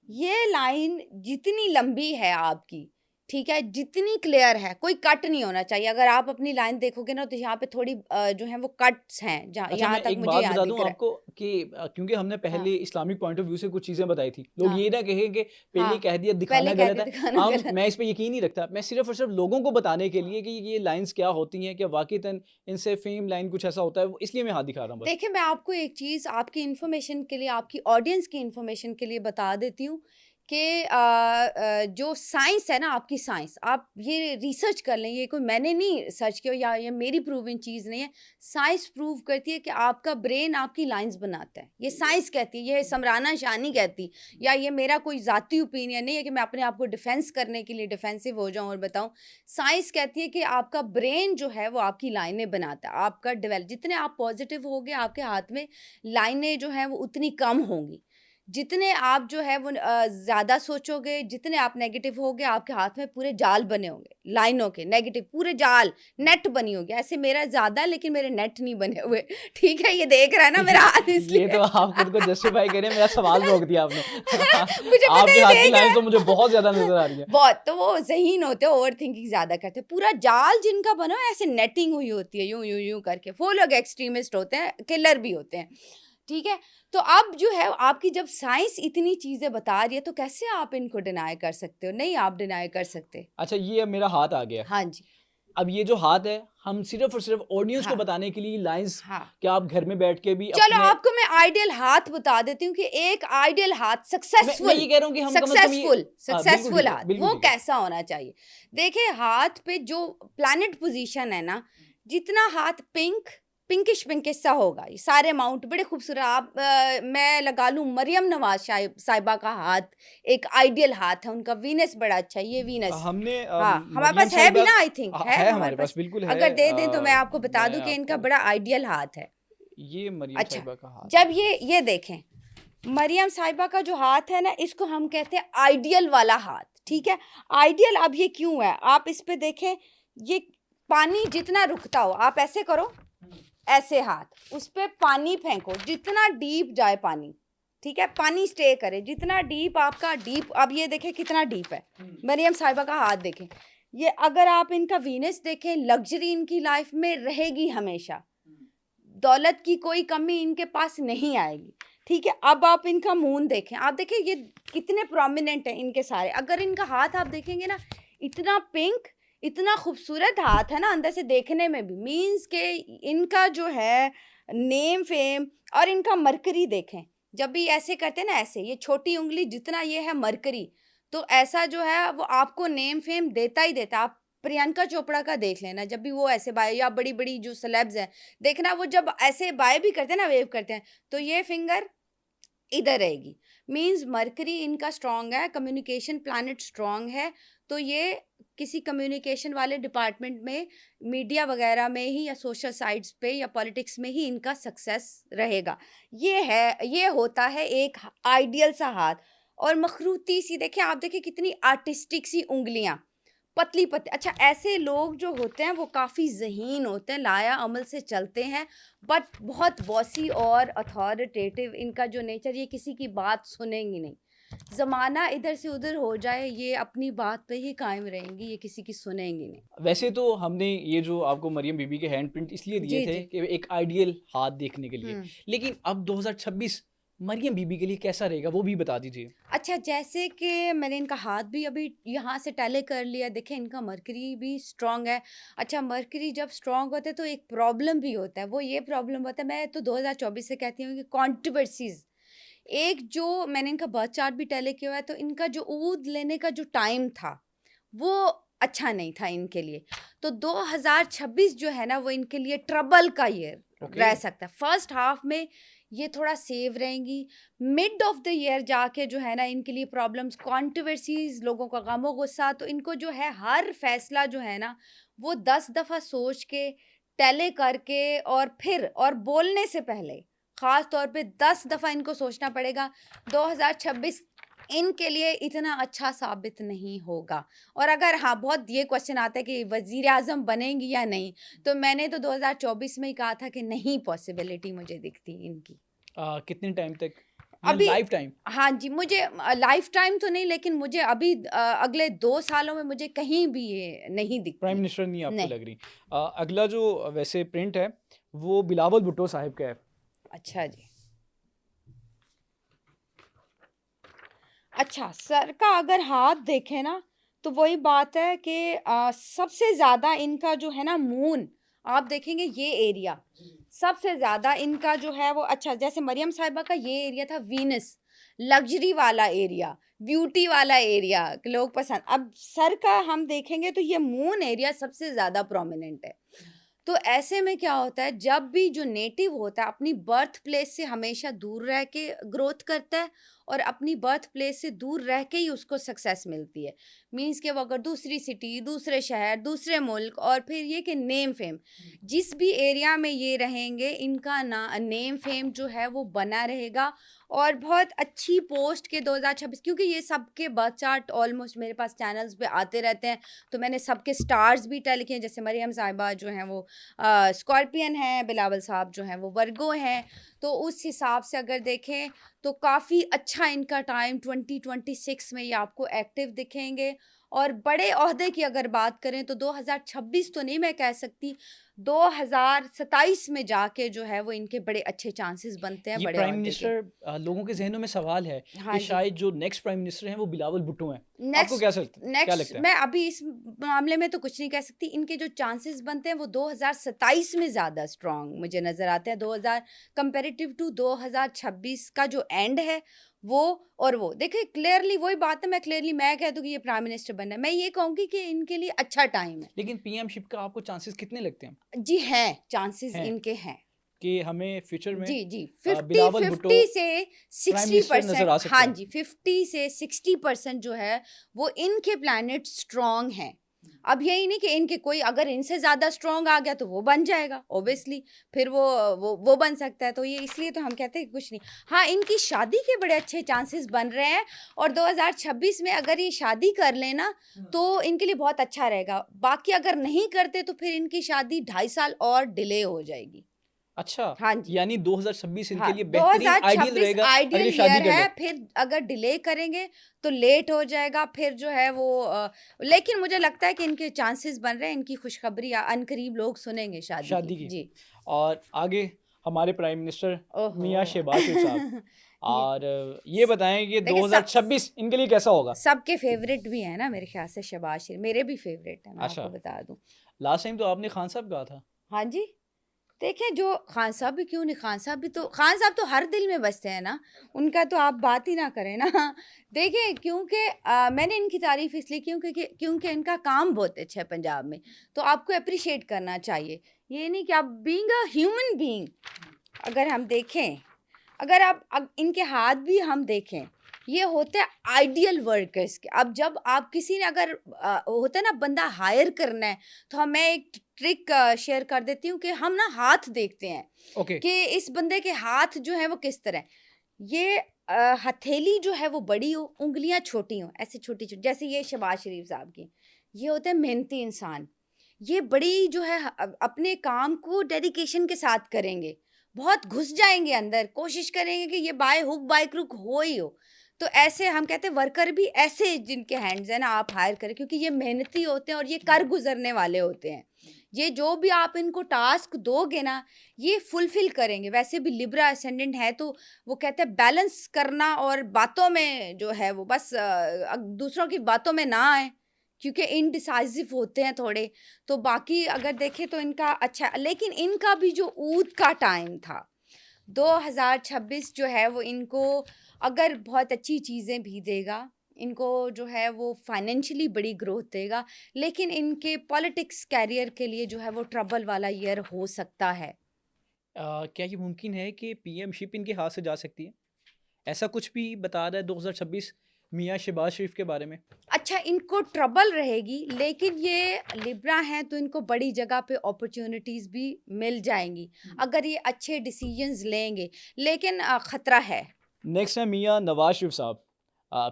ये लाइन जितनी लंबी है आपकी, ठीक है? जितनी क्लियर है, कोई कट नहीं होना चाहिए। अगर आप अपनी लाइन देखोगे ना तो यहाँ पे थोड़ी जो है वो कट्स हैं, जहाँ अच्छा, मैं यहाँ तक एक मुझे बात यहाँ बता दूँ दिख रहा है। आपको कि क्योंकि हमने हाँ, पहले इस्लामिक पॉइंट ऑफ व्यू से कुछ चीज़ें बताई थी। लोग हाँ, ये ना कहें कि पहले हाँ। ही कह दिया पहले दिखाना कह गलत दिया है। दिखाना गलत। मैं इस पे यकीन नहीं रखता। मैं सिर्फ़ और सिर्फ़ लोगों को बताने के लिए कि ये लाइन्स क्या होती हैं, क्या वाक़ईतन इनसे फ़ेम लाइन कुछ ऐसा होता है, वो इसलिए मैं हाथ दिखा रहा हूँ बस। देखिए, मैं आपको एक चीज़ आपकी इन्फॉर्मेशन के लिए, आपकी ऑडियंस की इन्फॉर्मेशन के लिए बता देती हूँ कि जो साइंस है ना, आपकी साइंस, आप ये रिसर्च कर लें, ये कोई मैंने नहीं सर्च किया या ये मेरी प्रूवन चीज़ नहीं है। साइंस प्रूव करती है कि आपका ब्रेन आपकी लाइंस बनाता है। ये साइंस कहती है, ये समराना शाह नहीं कहती, या ये मेरा कोई ज़ाती ओपिनियन नहीं है कि मैं अपने आप को डिफेंस करने के लिए डिफेंसिव हो जाऊँ और बताऊँ। साइंस कहती है कि आपका ब्रेन जो है वो आपकी लाइनें बनाता है। आपका डेवलप, जितने आप पॉजिटिव होगे, आपके हाथ में लाइनें जो हैं वो उतनी कम होंगी। जितने आप जो है वो ज़्यादा सोचोगे, जितने आप नेगेटिव होगे, आपके हाथ में पूरे जाल बने होंगे, लाइनों के नेगेटिव पूरे जाल, नेट बनी होगी। ऐसे मेरा ज़्यादा, लेकिन मेरे नेट नहीं बने हुए। ठीक है, ये देख रहा है ना मेरा हाथ, ये इसलिए तो आप खुद को जस्टिफाई करें, मेरा सवाल रोक दिया आपने। मुझे पता आपके है, हाथ की देख लाइन रहा तो मुझे बहुत ज्यादा नजर आ रही है। बहुत, तो वो ज़हीन होते हैं, ओवर थिंकिंग ज़्यादा करते हैं। पूरा जाल जिनका बना है ऐसे नेटिंग हुई होती है, यूँ यूँ यूँ करके, वो लोग एक्सट्रीमिस्ट होते हैं, किलर भी होते हैं। ठीक है, तो अब जो है आपकी जब साइंस इतनी चीजें बता रही है, तो कैसे आप इनको डिनाई कर सकते हो? नहीं, आप डिनाई कर सकते। अच्छा, ये अब मेरा हाथ आ गया। हाँ जी। अब ये जो हाथ है, हम सिर्फ और सिर्फ ऑडियंस को हाँ बताने के लिए लाइंस, हाँ, क्या आप घर में बैठ के भी चलो अपने, आपको मैं आइडियल हाथ बता देती हूँ कि एक आइडियल हाथ मैं ये कह रहा हूँ कि हम कम से कम ये, सक्सेसफुल हाँ बिल्कुल ठीक सक्सेसफुल है, हाथ बिल्कुल वो ठीक है। कैसा होना चाहिए? देखिए, हाथ पे जो प्लैनेट पोजीशन है ना, जितना हाथ पिंकिश पिंकिश सा होगा, ये सारे माउंट बड़े खूबसूरत। आप मैं लगा लूं मरियम नवाज साहिबा का हाथ एक आइडियल हाथ है, उनका वीनस बड़ा अच्छा है, ये वीनस। हमने हाँ, हमारे मरियम पास है भी साहिबा, ना, आई थिंक है है हमारे हमारे पास, पास। बिल्कुल है। अगर दे दें तो मैं आपको बता मैं दूं कि इनका आपको, बड़ा आइडियल हाथ है। ये मरियम अच्छा, साहिबा का हाथ जब है। ये देखें, मरियम साहिबा का जो हाथ है ना, इसको हम कहते हैं आइडियल वाला हाथ। ठीक है, आइडियल अब ये क्यों है, आप इस पे देखें, ये पानी जितना रुकता हो, आप ऐसे करो, ऐसे हाथ उस पे पानी फेंको, जितना डीप जाए पानी। ठीक है, पानी स्टे करे जितना डीप, आपका डीप, अब ये देखें कितना डीप है। मरियम साहिबा का हाथ देखें, ये अगर आप इनका वीनस देखें, लग्जरी इनकी लाइफ में रहेगी हमेशा, दौलत की कोई कमी इनके पास नहीं आएगी। ठीक है, अब आप इनका मून देखें, आप देखें ये कितने प्रोमिनेंट है इनके सारे। अगर इनका हाथ आप देखेंगे ना, इतना पिंक, इतना खूबसूरत हाथ है ना, अंदर से देखने में भी, मीन्स के इनका जो है नेम फेम। और इनका मरकरी देखें, जब भी ऐसे करते हैं ना, ऐसे ये छोटी उंगली जितना ये है मरकरी, तो ऐसा जो है वो आपको नेम फेम देता ही देता। आप प्रियंका चोपड़ा का देख लेना, जब भी वो ऐसे बाय, या बड़ी बड़ी जो सेलेब्स हैं, देखना वो जब ऐसे बाय भी करते हैं ना, वेव करते हैं, तो ये फिंगर इधर रहेगी। मीन्स मरकरी इनका स्ट्रांग है, कम्युनिकेशन प्लैनेट स्ट्रांग है। तो ये किसी कम्युनिकेशन वाले डिपार्टमेंट में, मीडिया वगैरह में ही, या सोशल साइट्स पे, या पॉलिटिक्स में ही इनका सक्सेस रहेगा। ये है, ये होता है एक आइडियल सा हाथ। और मखरूती सी देखें, आप देखें कितनी आर्टिस्टिक सी उंगलियां, पतली पतली। अच्छा, ऐसे लोग जो होते हैं वो काफ़ी ज़हीन होते हैं, लाया अमल से चलते हैं, बट बहुत बॉसी और अथॉरिटेटिव इनका जो नेचर, ये किसी की बात सुनेंगी नहीं। ज़माना इधर से उधर हो जाए, ये अपनी बात पे ही कायम रहेंगी, ये किसी की सुनेंगी नहीं। वैसे तो हमने ये जो आपको मरियम बीबी के हैंड प्रिंट इसलिए दिए जी थे जी। कि एक आइडियल हाथ देखने के लिए, हम्म। लेकिन अब 2026 मरियम बीबी के लिए कैसा रहेगा, वो भी बता दीजिए। अच्छा, जैसे कि मैंने इनका हाथ भी अभी यहाँ से टैली कर लिया, देखें इनका मरकरी भी स्ट्रांग है। अच्छा, मरकरी जब स्ट्रांग होता है तो एक प्रॉब्लम भी होता है, वो ये प्रॉब्लम होता है, मैं तो 2024 से कहती हूँ कि कॉन्ट्रोवर्सीज। एक जो मैंने इनका बर्थ चार्ट भी टैली किया हुआ है, तो इनका जो ऊद लेने का जो टाइम था वो अच्छा नहीं था इनके लिए। तो 2026 जो है ना, वो इनके लिए ट्रबल का ईयर रह सकता है। फर्स्ट हाफ में ये थोड़ा सेव रहेंगी, मिड ऑफ द ईयर जाके जो है ना, इनके लिए प्रॉब्लम्स, कॉन्ट्रोवर्सीज, लोगों का गमो गुस्सा। तो इनको जो है हर फैसला जो है ना, वो 10 दफ़ा सोच के, टैली करके, और फिर, और बोलने से पहले ख़ास तौर पे 10 दफ़ा इनको सोचना पड़ेगा। 2026 इनके लिए इतना अच्छा साबित नहीं होगा। और अगर हाँ, बहुत ये क्वेश्चन आता है कि वज़ीर आज़म बनेंगी या नहीं, तो मैंने तो 2024 में ही कहा था कि नहीं पॉसिबिलिटी मुझे दिखती इनकी। कितने टाइम तक, अभी लाइफ टाइम? हाँ जी, मुझे लाइफ टाइम तो नहीं, लेकिन मुझे अभी अगले 2 सालों में मुझे कहीं भी ये नहीं प्राइम दिखती। मिनिस्टर नहीं आपको नहीं। लग रही? अगला जो वैसे प्रिंट है, वो बिलावल भुट्टो साहब का है। अच्छा जी। अच्छा, सर का अगर हाथ देखें ना, तो वही बात है कि सबसे ज़्यादा इनका जो है ना मून, आप देखेंगे ये एरिया सबसे ज़्यादा इनका जो है वो। अच्छा, जैसे मरियम साहिबा का ये एरिया था वीनस, लग्जरी वाला एरिया, ब्यूटी वाला एरिया लोग पसंद। अब सर का हम देखेंगे तो ये मून एरिया सबसे ज़्यादा प्रोमिनेंट है। तो ऐसे में क्या होता है, जब भी जो नेटिव होता है अपनी बर्थ प्लेस से हमेशा दूर रह के ग्रोथ करता है, और अपनी बर्थ प्लेस से दूर रह के ही उसको सक्सेस मिलती है। मींस कि वो अगर दूसरी सिटी, दूसरे शहर, दूसरे मुल्क, और फिर ये कि नेम फेम, जिस भी एरिया में ये रहेंगे इनका ना नेम फेम जो है वो बना रहेगा, और बहुत अच्छी पोस्ट के 2026, क्योंकि ये सबके बर्थ चार्ट ऑलमोस्ट मेरे पास चैनल्स पे आते रहते हैं, तो मैंने सबके स्टार्स भी तय लिखे हैं। जैसे मरियम साहिबा जो हैं वो स्कॉर्पियन हैं, बिलावल साहब जो हैं वो वर्गो हैं। तो उस हिसाब से अगर देखें तो काफ़ी अच्छा इनका टाइम 2026 में ये आपको एक्टिव दिखेंगे। और बड़े ओहदे की अगर बात करें तो 2026 तो नहीं मैं कह सकती, 2027 में जाके जो है वो इनके बड़े अच्छे चांसेस बनते हैं ये बड़े प्राइम ओहदे के। मिनिस्टर लोगों के जहनों में सवाल है हाँ कि जी। शायद जो नेक्स्ट प्राइम मिनिस्टर हैं वो बिलावल भुट्टो हैं। आपको नेक्स्ट क्या लगता नेक्स्ट है? मैं अभी इस मामले में तो कुछ नहीं कह सकती। इनके जो चांसेस बनते हैं वो 2027 में ज़्यादा स्ट्रांग मुझे नज़र आते हैं। 2000 कंपेरेटिव टू 2026 का जो एंड है वो, और वो देखिए क्लियरली वही बात है। मैं कह दूँ कि ये प्राइम मिनिस्टर बनना है, मैं ये कहूँगी कि इनके लिए अच्छा टाइम है। लेकिन पीएमशिप का आपको चांसेस कितने लगते हैं? जी हैं, चांसेस हैं इनके हैं। कि हमें फ्यूचर में जी, जी, 50 बिलावल भुट्टो 50 से प्राइम मिनिस्टर नजर 60%, आ सकते हाँ हैं। जी, 50 से 60% जो है वो इनके प्लैनेट स्ट्रॉन्ग हैं। अब यही नहीं कि इनके कोई अगर इनसे ज़्यादा स्ट्रॉन्ग आ गया तो वो बन जाएगा ऑब्वियसली, फिर वो बन सकता है। तो ये इसलिए तो हम कहते हैं कि कुछ नहीं। हाँ, इनकी शादी के बड़े अच्छे चांसेस बन रहे हैं, और 2026 में अगर ये शादी कर लें ना तो इनके लिए बहुत अच्छा रहेगा। बाकी अगर नहीं करते तो फिर इनकी शादी 2.5 साल और डिले हो जाएगी। अच्छा, हाँ जी। यानी 2026 इनके हाँ, लिए बेहतरीन आइडियल 2026 रहेगा अगर आइडियल ये शादी ईयर कर है, ले। फिर अगर डिले करेंगे तो लेट हो जाएगा, फिर जो है वो लेकिन मुझे लगता है कि इनके चांसेस बन रहे हैं, इनकी खुशखबरी अनकरीब लोग सुनेंगे शादी शादी की। की। जी। और आगे हमारे प्राइम मिनिस्टर ओहो! मियां शहबाज शरीफ साहब ये और ये बताएं कि देखिए 2026 इनके लिए कैसा होगा? सबके फेवरेट भी हैं ना मेरे ख्याल से शहबाज शरीफ, मेरे भी फेवरेट हैं, मैं अच्छा, आपको बता दूँ। लास्ट टाइम तो आपने खान साहब कहा था। हाँ जी। देखें, जो खान साहब भी क्यों नहीं, खान साहब तो हर दिल में बसते हैं ना, उनका तो आप बात ही ना करें ना। देखिए क्योंकि मैंने इनकी तारीफ़ इसलिए की क्योंकि इनका काम बहुत अच्छा है पंजाब में, तो आपको एप्रिशिएट करना चाहिए। ये नहीं कि आप बीइंग अ ह्यूमन बीइंग, अगर हम देखें, अगर आप इनके हाथ भी हम देखें, ये होते हैं आइडियल वर्कर्स के। अब जब आप किसी ने अगर होता है ना बंदा हायर करना है, तो मैं एक ट्रिक शेयर कर देती हूँ कि हम ना हाथ देखते हैं ओके। कि इस बंदे के हाथ जो है वो किस तरह है। ये हथेली जो है वो बड़ी हो, उंगलियां छोटी हो, ऐसे छोटी छोटी, जैसे ये शहबाज शरीफ साहब की। ये होते हैं मेहनती इंसान। ये बड़ी जो है अपने काम को डेडिकेशन के साथ करेंगे, बहुत घुस जाएंगे अंदर, कोशिश करेंगे कि ये बाय हुक बाय क्रुक हो ही हो। तो ऐसे हम कहते हैं वर्कर भी ऐसे जिनके हैंड्स हैं ना आप हायर करें, क्योंकि ये मेहनती होते हैं और ये कर गुजरने वाले होते हैं। ये जो भी आप इनको टास्क दोगे ना, ये फुलफिल करेंगे। वैसे भी लिब्रा असेंडेंट है, तो वो कहते हैं बैलेंस करना, और बातों में जो है वो बस दूसरों की बातों में ना आए, क्योंकि इनडिसाइसिव होते हैं थोड़े। तो बाकी अगर देखें तो इनका अच्छा, लेकिन इनका भी जो ऊद का टाइम था 2026 जो है वो इनको अगर बहुत अच्छी चीज़ें भी देगा, इनको जो है वो फाइनेंशियली बड़ी ग्रोथ देगा, लेकिन इनके पॉलिटिक्स कैरियर के लिए जो है वो ट्रबल वाला ईयर हो सकता है। क्या ये मुमकिन है कि पीएमशिप इनके हाथ से जा सकती है? ऐसा कुछ भी बता रहा है 2026 मियां शहबाज शरीफ के बारे में? अच्छा, इनको ट्रबल रहेगी, लेकिन ये लिब्रा हैं तो इनको बड़ी जगह पे अपॉर्चुनिटीज़ भी मिल जाएंगी अगर ये अच्छे डिसीजंस लेंगे, लेकिन ख़तरा है। नेक्स्ट है मियां नवाज शरीफ साहब।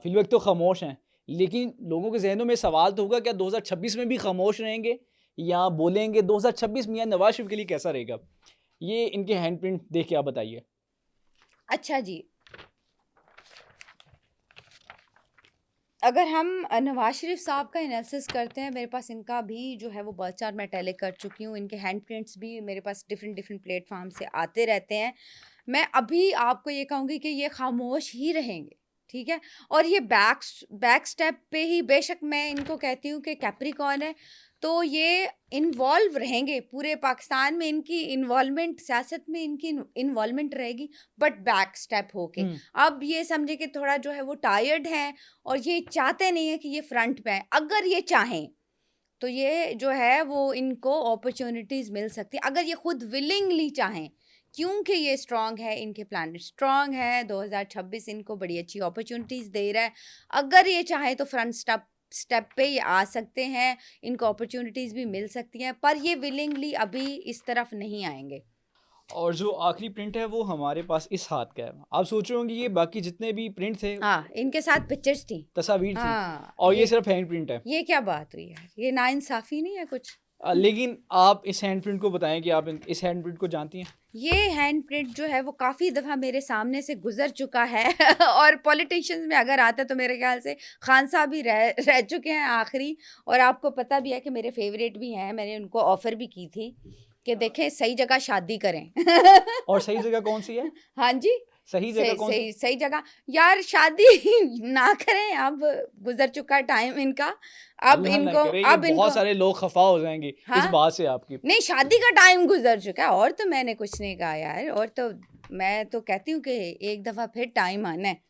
फिल वक्त तो खामोश हैं, लेकिन लोगों के जहनों में सवाल तो होगा क्या 2026 में भी खामोश रहेंगे या बोलेंगे? 2026 मियां नवाज शरीफ के लिए कैसा रहेगा? ये इनके हैंड प्रिंट देख के आप बताइए। अच्छा जी, अगर हम नवाज शरीफ साहब का एनालिसिस करते हैं, मेरे पास इनका भी जो है वो बर्थ चार्ट मैं टैली कर चुकी हूँ, इनके हैंड प्रिंट्स भी मेरे पास डिफरेंट डिफरेंट प्लेटफॉर्म से आते रहते हैं। मैं अभी आपको ये कहूँगी कि ये खामोश ही रहेंगे, ठीक है। और ये बैक स्टेप पे ही, बेशक मैं इनको कहती हूँ कि कैप्रिकॉर्न है, तो ये इन्वॉल्व रहेंगे पूरे पाकिस्तान में, इनकी इन्वॉल्वमेंट, सियासत में इनकी इन्वॉल्वमेंट रहेगी, बट बैक स्टेप होके। अब ये समझे कि थोड़ा जो है वो टायर्ड है और ये चाहते नहीं है कि ये फ्रंट पे आए। अगर ये चाहें तो ये जो है वो इनको अपॉर्चुनिटीज़ मिल सकती है, अगर ये खुद विलिंगली चाहें, क्योंकि ये स्ट्रांग है, इनके प्लानट स्ट्रांग है, 2026 इनको बड़ी अच्छी अपॉर्चुनिटीज़ दे रहा है। अगर ये चाहे तो फ्रंट स्टेप पे ये आ सकते हैं, इनको अपॉर्चुनिटीज़ भी मिल सकती हैं, पर ये विलिंगली अभी इस तरफ नहीं आएंगे। और जो आखिरी प्रिंट है वो हमारे पास इस हाथ का है। आप सोच रहे होंगे ये बाकी जितने भी प्रिंट थे, हाँ, इनके साथ पिक्चर्स थी, तस्वीर थी, हाँ, और ये सिर्फ हैंड प्रिंट है। ये क्या बात हुई यार, ये नाइंसाफी नहीं है कुछ? लेकिन आप इस हैंड प्रिंट को बताएं कि आप इस हैंड प्रिंट को जानती हैं? ये हैंड प्रिंट जो है वो काफ़ी दफ़ा मेरे सामने से गुजर चुका है और पॉलिटिशियंस में अगर आता है तो मेरे ख्याल से खान साहब भी रह चुके हैं आखिरी, और आपको पता भी है कि मेरे फेवरेट भी हैं, मैंने उनको ऑफ़र भी की थी कि देखें सही जगह शादी करें। और सही जगह कौन सी है? हाँ जी, सही जगह कौन सी? सही जगह यार, शादी ना करें, अब गुजर चुका टाइम इनका। अब अल्लाह ना इनको करे, अब ये इनको बहुत सारे लोग खफा हो जाएंगे इस हाँ? बात से आपकी। नहीं, शादी का टाइम गुजर चुका है, और तो मैंने कुछ नहीं कहा यार, और तो मैं तो कहती हूँ कि एक दफ़ा फिर टाइम आना है,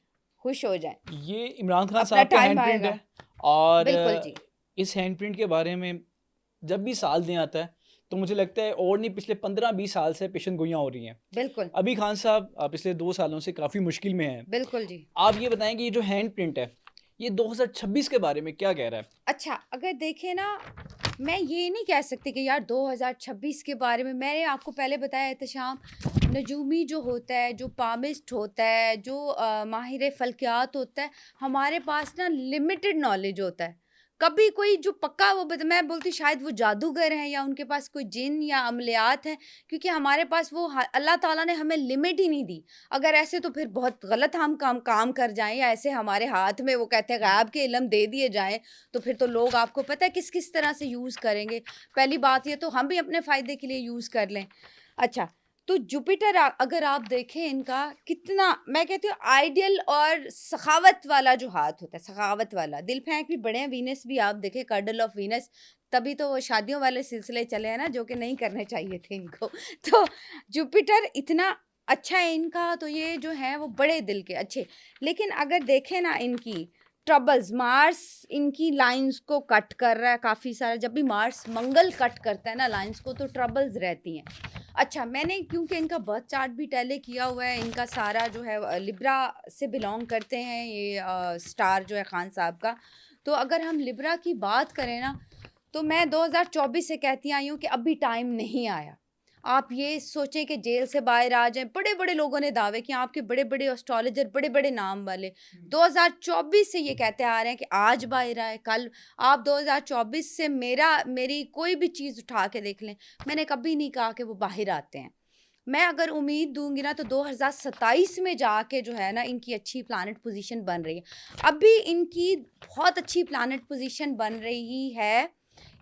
खुश हो जाए। ये इमरान खान अपना साहब का टाइम हैंड प्रिंट आएगा, है, और बिल्कुल जी। इस हैंड प्रिंट के बारे में जब भी साल दिन आता है तो मुझे लगता है और नहीं पिछले 15-20 साल से पेशन गोइयाँ हो रही हैं। बिल्कुल अभी खान साहब पिछले 2 सालों से काफ़ी मुश्किल में हैं। बिल्कुल जी। आप ये बताएं कि ये जो हैंड प्रिंट है ये 2026 के बारे में क्या कह रहा है? अच्छा, अगर देखें ना, मैं ये नहीं कह सकती कि यार 2026 के बारे में, मैंने आपको पहले बताया एहतशाम, नजूमी जो होता है, जो पामिस्ट होता है, जो माहिर फल्कियात होता है, हमारे पास ना लिमिटेड नॉलेज होता है। कभी कोई जो पक्का वो मैं बोलती शायद वो जादूगर हैं या उनके पास कोई जिन या अमलियात हैं, क्योंकि हमारे पास वो अल्लाह ताला ने हमें लिमिट ही नहीं दी। अगर ऐसे तो फिर बहुत गलत हम काम कर जाएं, या ऐसे हमारे हाथ में वो कहते हैं गैब के इल्म दे दिए जाएं, तो फिर तो लोग आपको पता है किस किस तरह से यूज़ करेंगे। पहली बात ये तो हम भी अपने फ़ायदे के लिए यूज़ कर लें। अच्छा, तो जुपिटर अगर आप देखें इनका कितना, मैं कहती हूँ आइडियल और सखावत वाला जो हाथ होता है, सखावत वाला, दिल फेंक भी बड़े हैं। वीनस भी आप देखें, कर्डल ऑफ वीनस, तभी तो वो शादियों वाले सिलसिले चले हैं ना, जो कि नहीं करने चाहिए थे इनको। तो जुपिटर इतना अच्छा है इनका, तो ये जो है वो बड़े दिल के अच्छे। लेकिन अगर देखें ना इनकी ट्रबल्स, मार्स इनकी लाइंस को कट कर रहा है काफ़ी सारा। जब भी मार्स मंगल कट करता है ना लाइंस को, तो ट्रबल्स रहती हैं। अच्छा, मैंने क्योंकि इनका बर्थ चार्ट भी टैली किया हुआ है, इनका सारा जो है लिब्रा से बिलोंग करते हैं ये स्टार जो है खान साहब का। तो अगर हम लिब्रा की बात करें ना, तो मैं 2024 से कहती आई हूँ कि अभी टाइम नहीं आया। आप ये सोचें कि जेल से बाहर आ जाएं, बड़े बड़े लोगों ने दावे किए, आपके बड़े बड़े एस्ट्रोलॉजर, बड़े बड़े नाम वाले 2024 से ये कहते आ रहे हैं कि आज बाहर आए कल। आप 2024 से मेरी कोई भी चीज़ उठा के देख लें, मैंने कभी नहीं कहा कि वो बाहर आते हैं। मैं अगर उम्मीद दूंगी ना, तो 2027 में जाके जो है ना इनकी अच्छी प्लानट पोजीशन बन रही है। अभी इनकी बहुत अच्छी प्लानट पोजीशन बन रही है।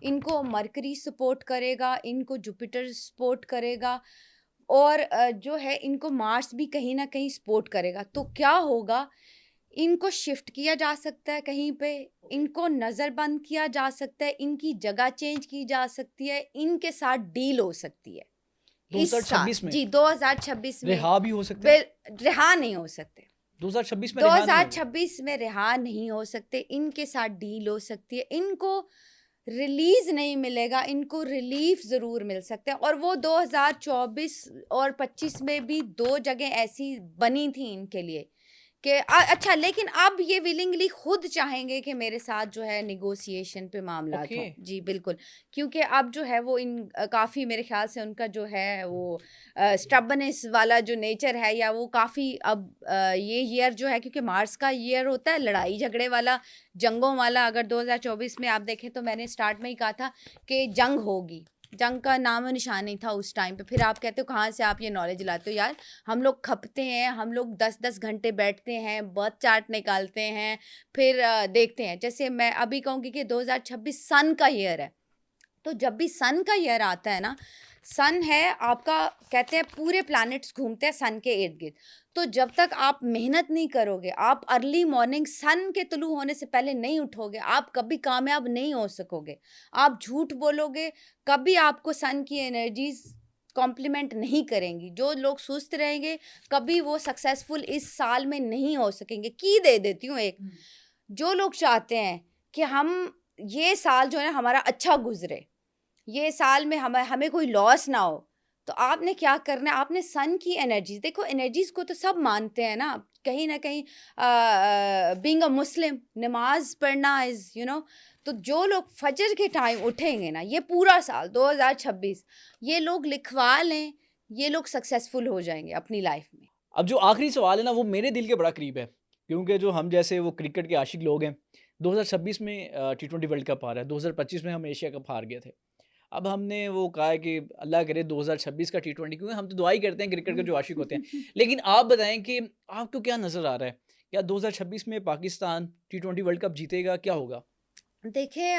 इनको मरकरी सपोर्ट करेगा, इनको जुपिटर सपोर्ट करेगा, और जो है इनको मार्स भी कहीं ना कहीं सपोर्ट करेगा। तो क्या होगा, इनको शिफ्ट किया जा सकता है कहीं पे, इनको नज़रबंद किया जा सकता है, इनकी जगह चेंज की जा सकती है, इनके साथ डील हो सकती है। इस साल 2026 में जी 2026 में रिहा भी हो सकते हैं? रिहा नहीं हो सकते। 2026 में रिहा नहीं होंगे? 2026 में रिहा नहीं हो सकते, इनके साथ डील हो सकती है। इनको रिलीज नहीं मिलेगा, इनको रिलीफ ज़रूर मिल सकते हैं। और वो 2024 और 25 में भी 2 जगह ऐसी बनी थी इनके लिए कि अच्छा, लेकिन अब ये विलिंगली खुद चाहेंगे कि मेरे साथ जो है निगोशिएशन पे मामला ओके। हों। जी बिल्कुल, क्योंकि अब जो है वो काफ़ी मेरे ख्याल से उनका जो है वो स्टबनेस वाला जो नेचर है, या वो काफ़ी अब ये ईयर जो है, क्योंकि मार्स का ईयर होता है लड़ाई झगड़े वाला, जंगों वाला। अगर 2024 में आप देखें तो मैंने स्टार्ट में ही कहा था कि जंग होगी, जंग का नाम और निशान नहीं था उस टाइम पे। फिर आप कहते हो कहाँ से आप ये नॉलेज लाते हो? यार, हम लोग खपते हैं, हम लोग 10-10 घंटे बैठते हैं, बर्थ चार्ट निकालते हैं, फिर देखते हैं। जैसे मैं अभी कहूँगी कि 2026 सन का ईयर है, तो जब भी सन का ईयर आता है ना, सन है आपका, कहते हैं पूरे प्लैनेट्स घूमते हैं सन के इर्द गिर्द। तो जब तक आप मेहनत नहीं करोगे, आप अर्ली मॉर्निंग सन के तुलू होने से पहले नहीं उठोगे, आप कभी कामयाब नहीं हो सकोगे। आप झूठ बोलोगे, कभी आपको सन की एनर्जीज कॉम्प्लीमेंट नहीं करेंगी। जो लोग सुस्त रहेंगे, कभी वो सक्सेसफुल इस साल में नहीं हो सकेंगे। की दे देती हूँ एक, जो लोग चाहते हैं कि हम ये साल जो है हमारा अच्छा गुजरे, ये साल में हमें कोई लॉस ना हो, तो आपने क्या करना है, आपने सन की एनर्जीज देखो। एनर्जीज को तो सब मानते हैं ना कहीं बीइंग अ मुस्लिम, नमाज पढ़ना इज तो जो लोग फजर के टाइम उठेंगे ना, ये पूरा साल 2026 ये लोग लिखवा लें, ये लोग सक्सेसफुल हो जाएंगे अपनी लाइफ में। अब जो आखिरी सवाल है ना, वो मेरे दिल के बड़ा करीब है, क्योंकि जो हम जैसे वो क्रिकेट के आशिक लोग हैं, 2026 में T20 वर्ल्ड कप आ रहा है, 2025 में हम एशिया कप हार गए थे। अब हमने वो कहा है कि अल्लाह करे 2026 का T20, क्योंकि हम तो दुआ ही करते हैं क्रिकेट के जो आशिक होते हैं। लेकिन आप बताएं कि आपको क्या नज़र आ रहा है, क्या 2026 में पाकिस्तान T20 वर्ल्ड कप जीतेगा, क्या होगा? देखिए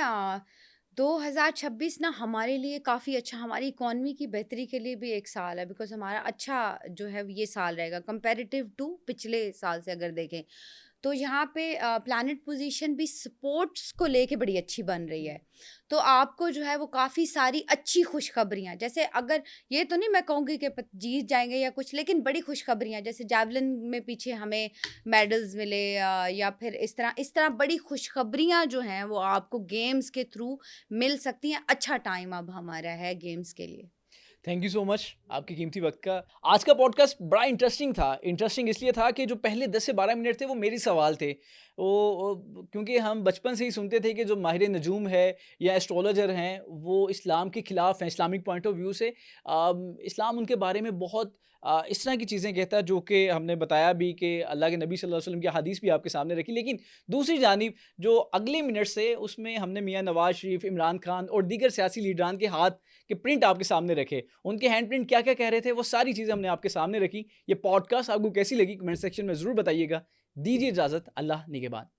2026 ना हमारे लिए काफ़ी अच्छा, हमारी इकॉनमी की बेहतरी के लिए भी एक साल है, बिकॉज़ हमारा अच्छा जो है ये साल रहेगा कंपैरेटिव टू पिछले साल से अगर देखें। तो यहाँ पे प्लैनेट पोजीशन भी स्पोर्ट्स को लेके बड़ी अच्छी बन रही है। तो आपको जो है वो काफ़ी सारी अच्छी खुशखबरियाँ, जैसे अगर ये तो नहीं मैं कहूँगी कि जीत जाएंगे या कुछ, लेकिन बड़ी खुशखबरियाँ जैसे जैवलिन में पीछे हमें मेडल्स मिले, या फिर इस तरह बड़ी खुशखबरियाँ जो हैं वो आपको गेम्स के थ्रू मिल सकती हैं। अच्छा टाइम अब हमारा है गेम्स के लिए। थैंक यू सो मच आपके कीमती वक्त का। आज का पॉडकास्ट बड़ा इंटरेस्टिंग था। इंटरेस्टिंग इसलिए था कि जो पहले 10 से 12 मिनट थे वो मेरे सवाल थे। क्योंकि हम बचपन से ही सुनते थे कि जो माहिर नजूम है या एस्ट्रोलॉजर हैं वो इस्लाम के ख़िलाफ़ हैं, इस्लामिक पॉइंट ऑफ व्यू से। इस्लाम उनके बारे में बहुत इस तरह की चीज़ें कहता है, जो कि हमने बताया भी कि अल्लाह के नबी सल्लल्लाहु अलैहि वसल्लम की हदीस भी आपके सामने रखी। लेकिन दूसरी जानिब जो अगले मिनट से उसमें हमने मियाँ नवाज शरीफ, इमरान खान और दीगर सियासी लीडरान के हाथ के प्रिंट आपके सामने रखे, उनके हैंड प्रिंट क्या क्या कह रहे थे, वो सारी चीज़ें हमने आपके सामने रखी। ये पॉडकास्ट आपको कैसी लगी कमेंट सेक्शन में ज़रूर बताइएगा। दीजिए इजाज़त, अल्लाह निगहबान।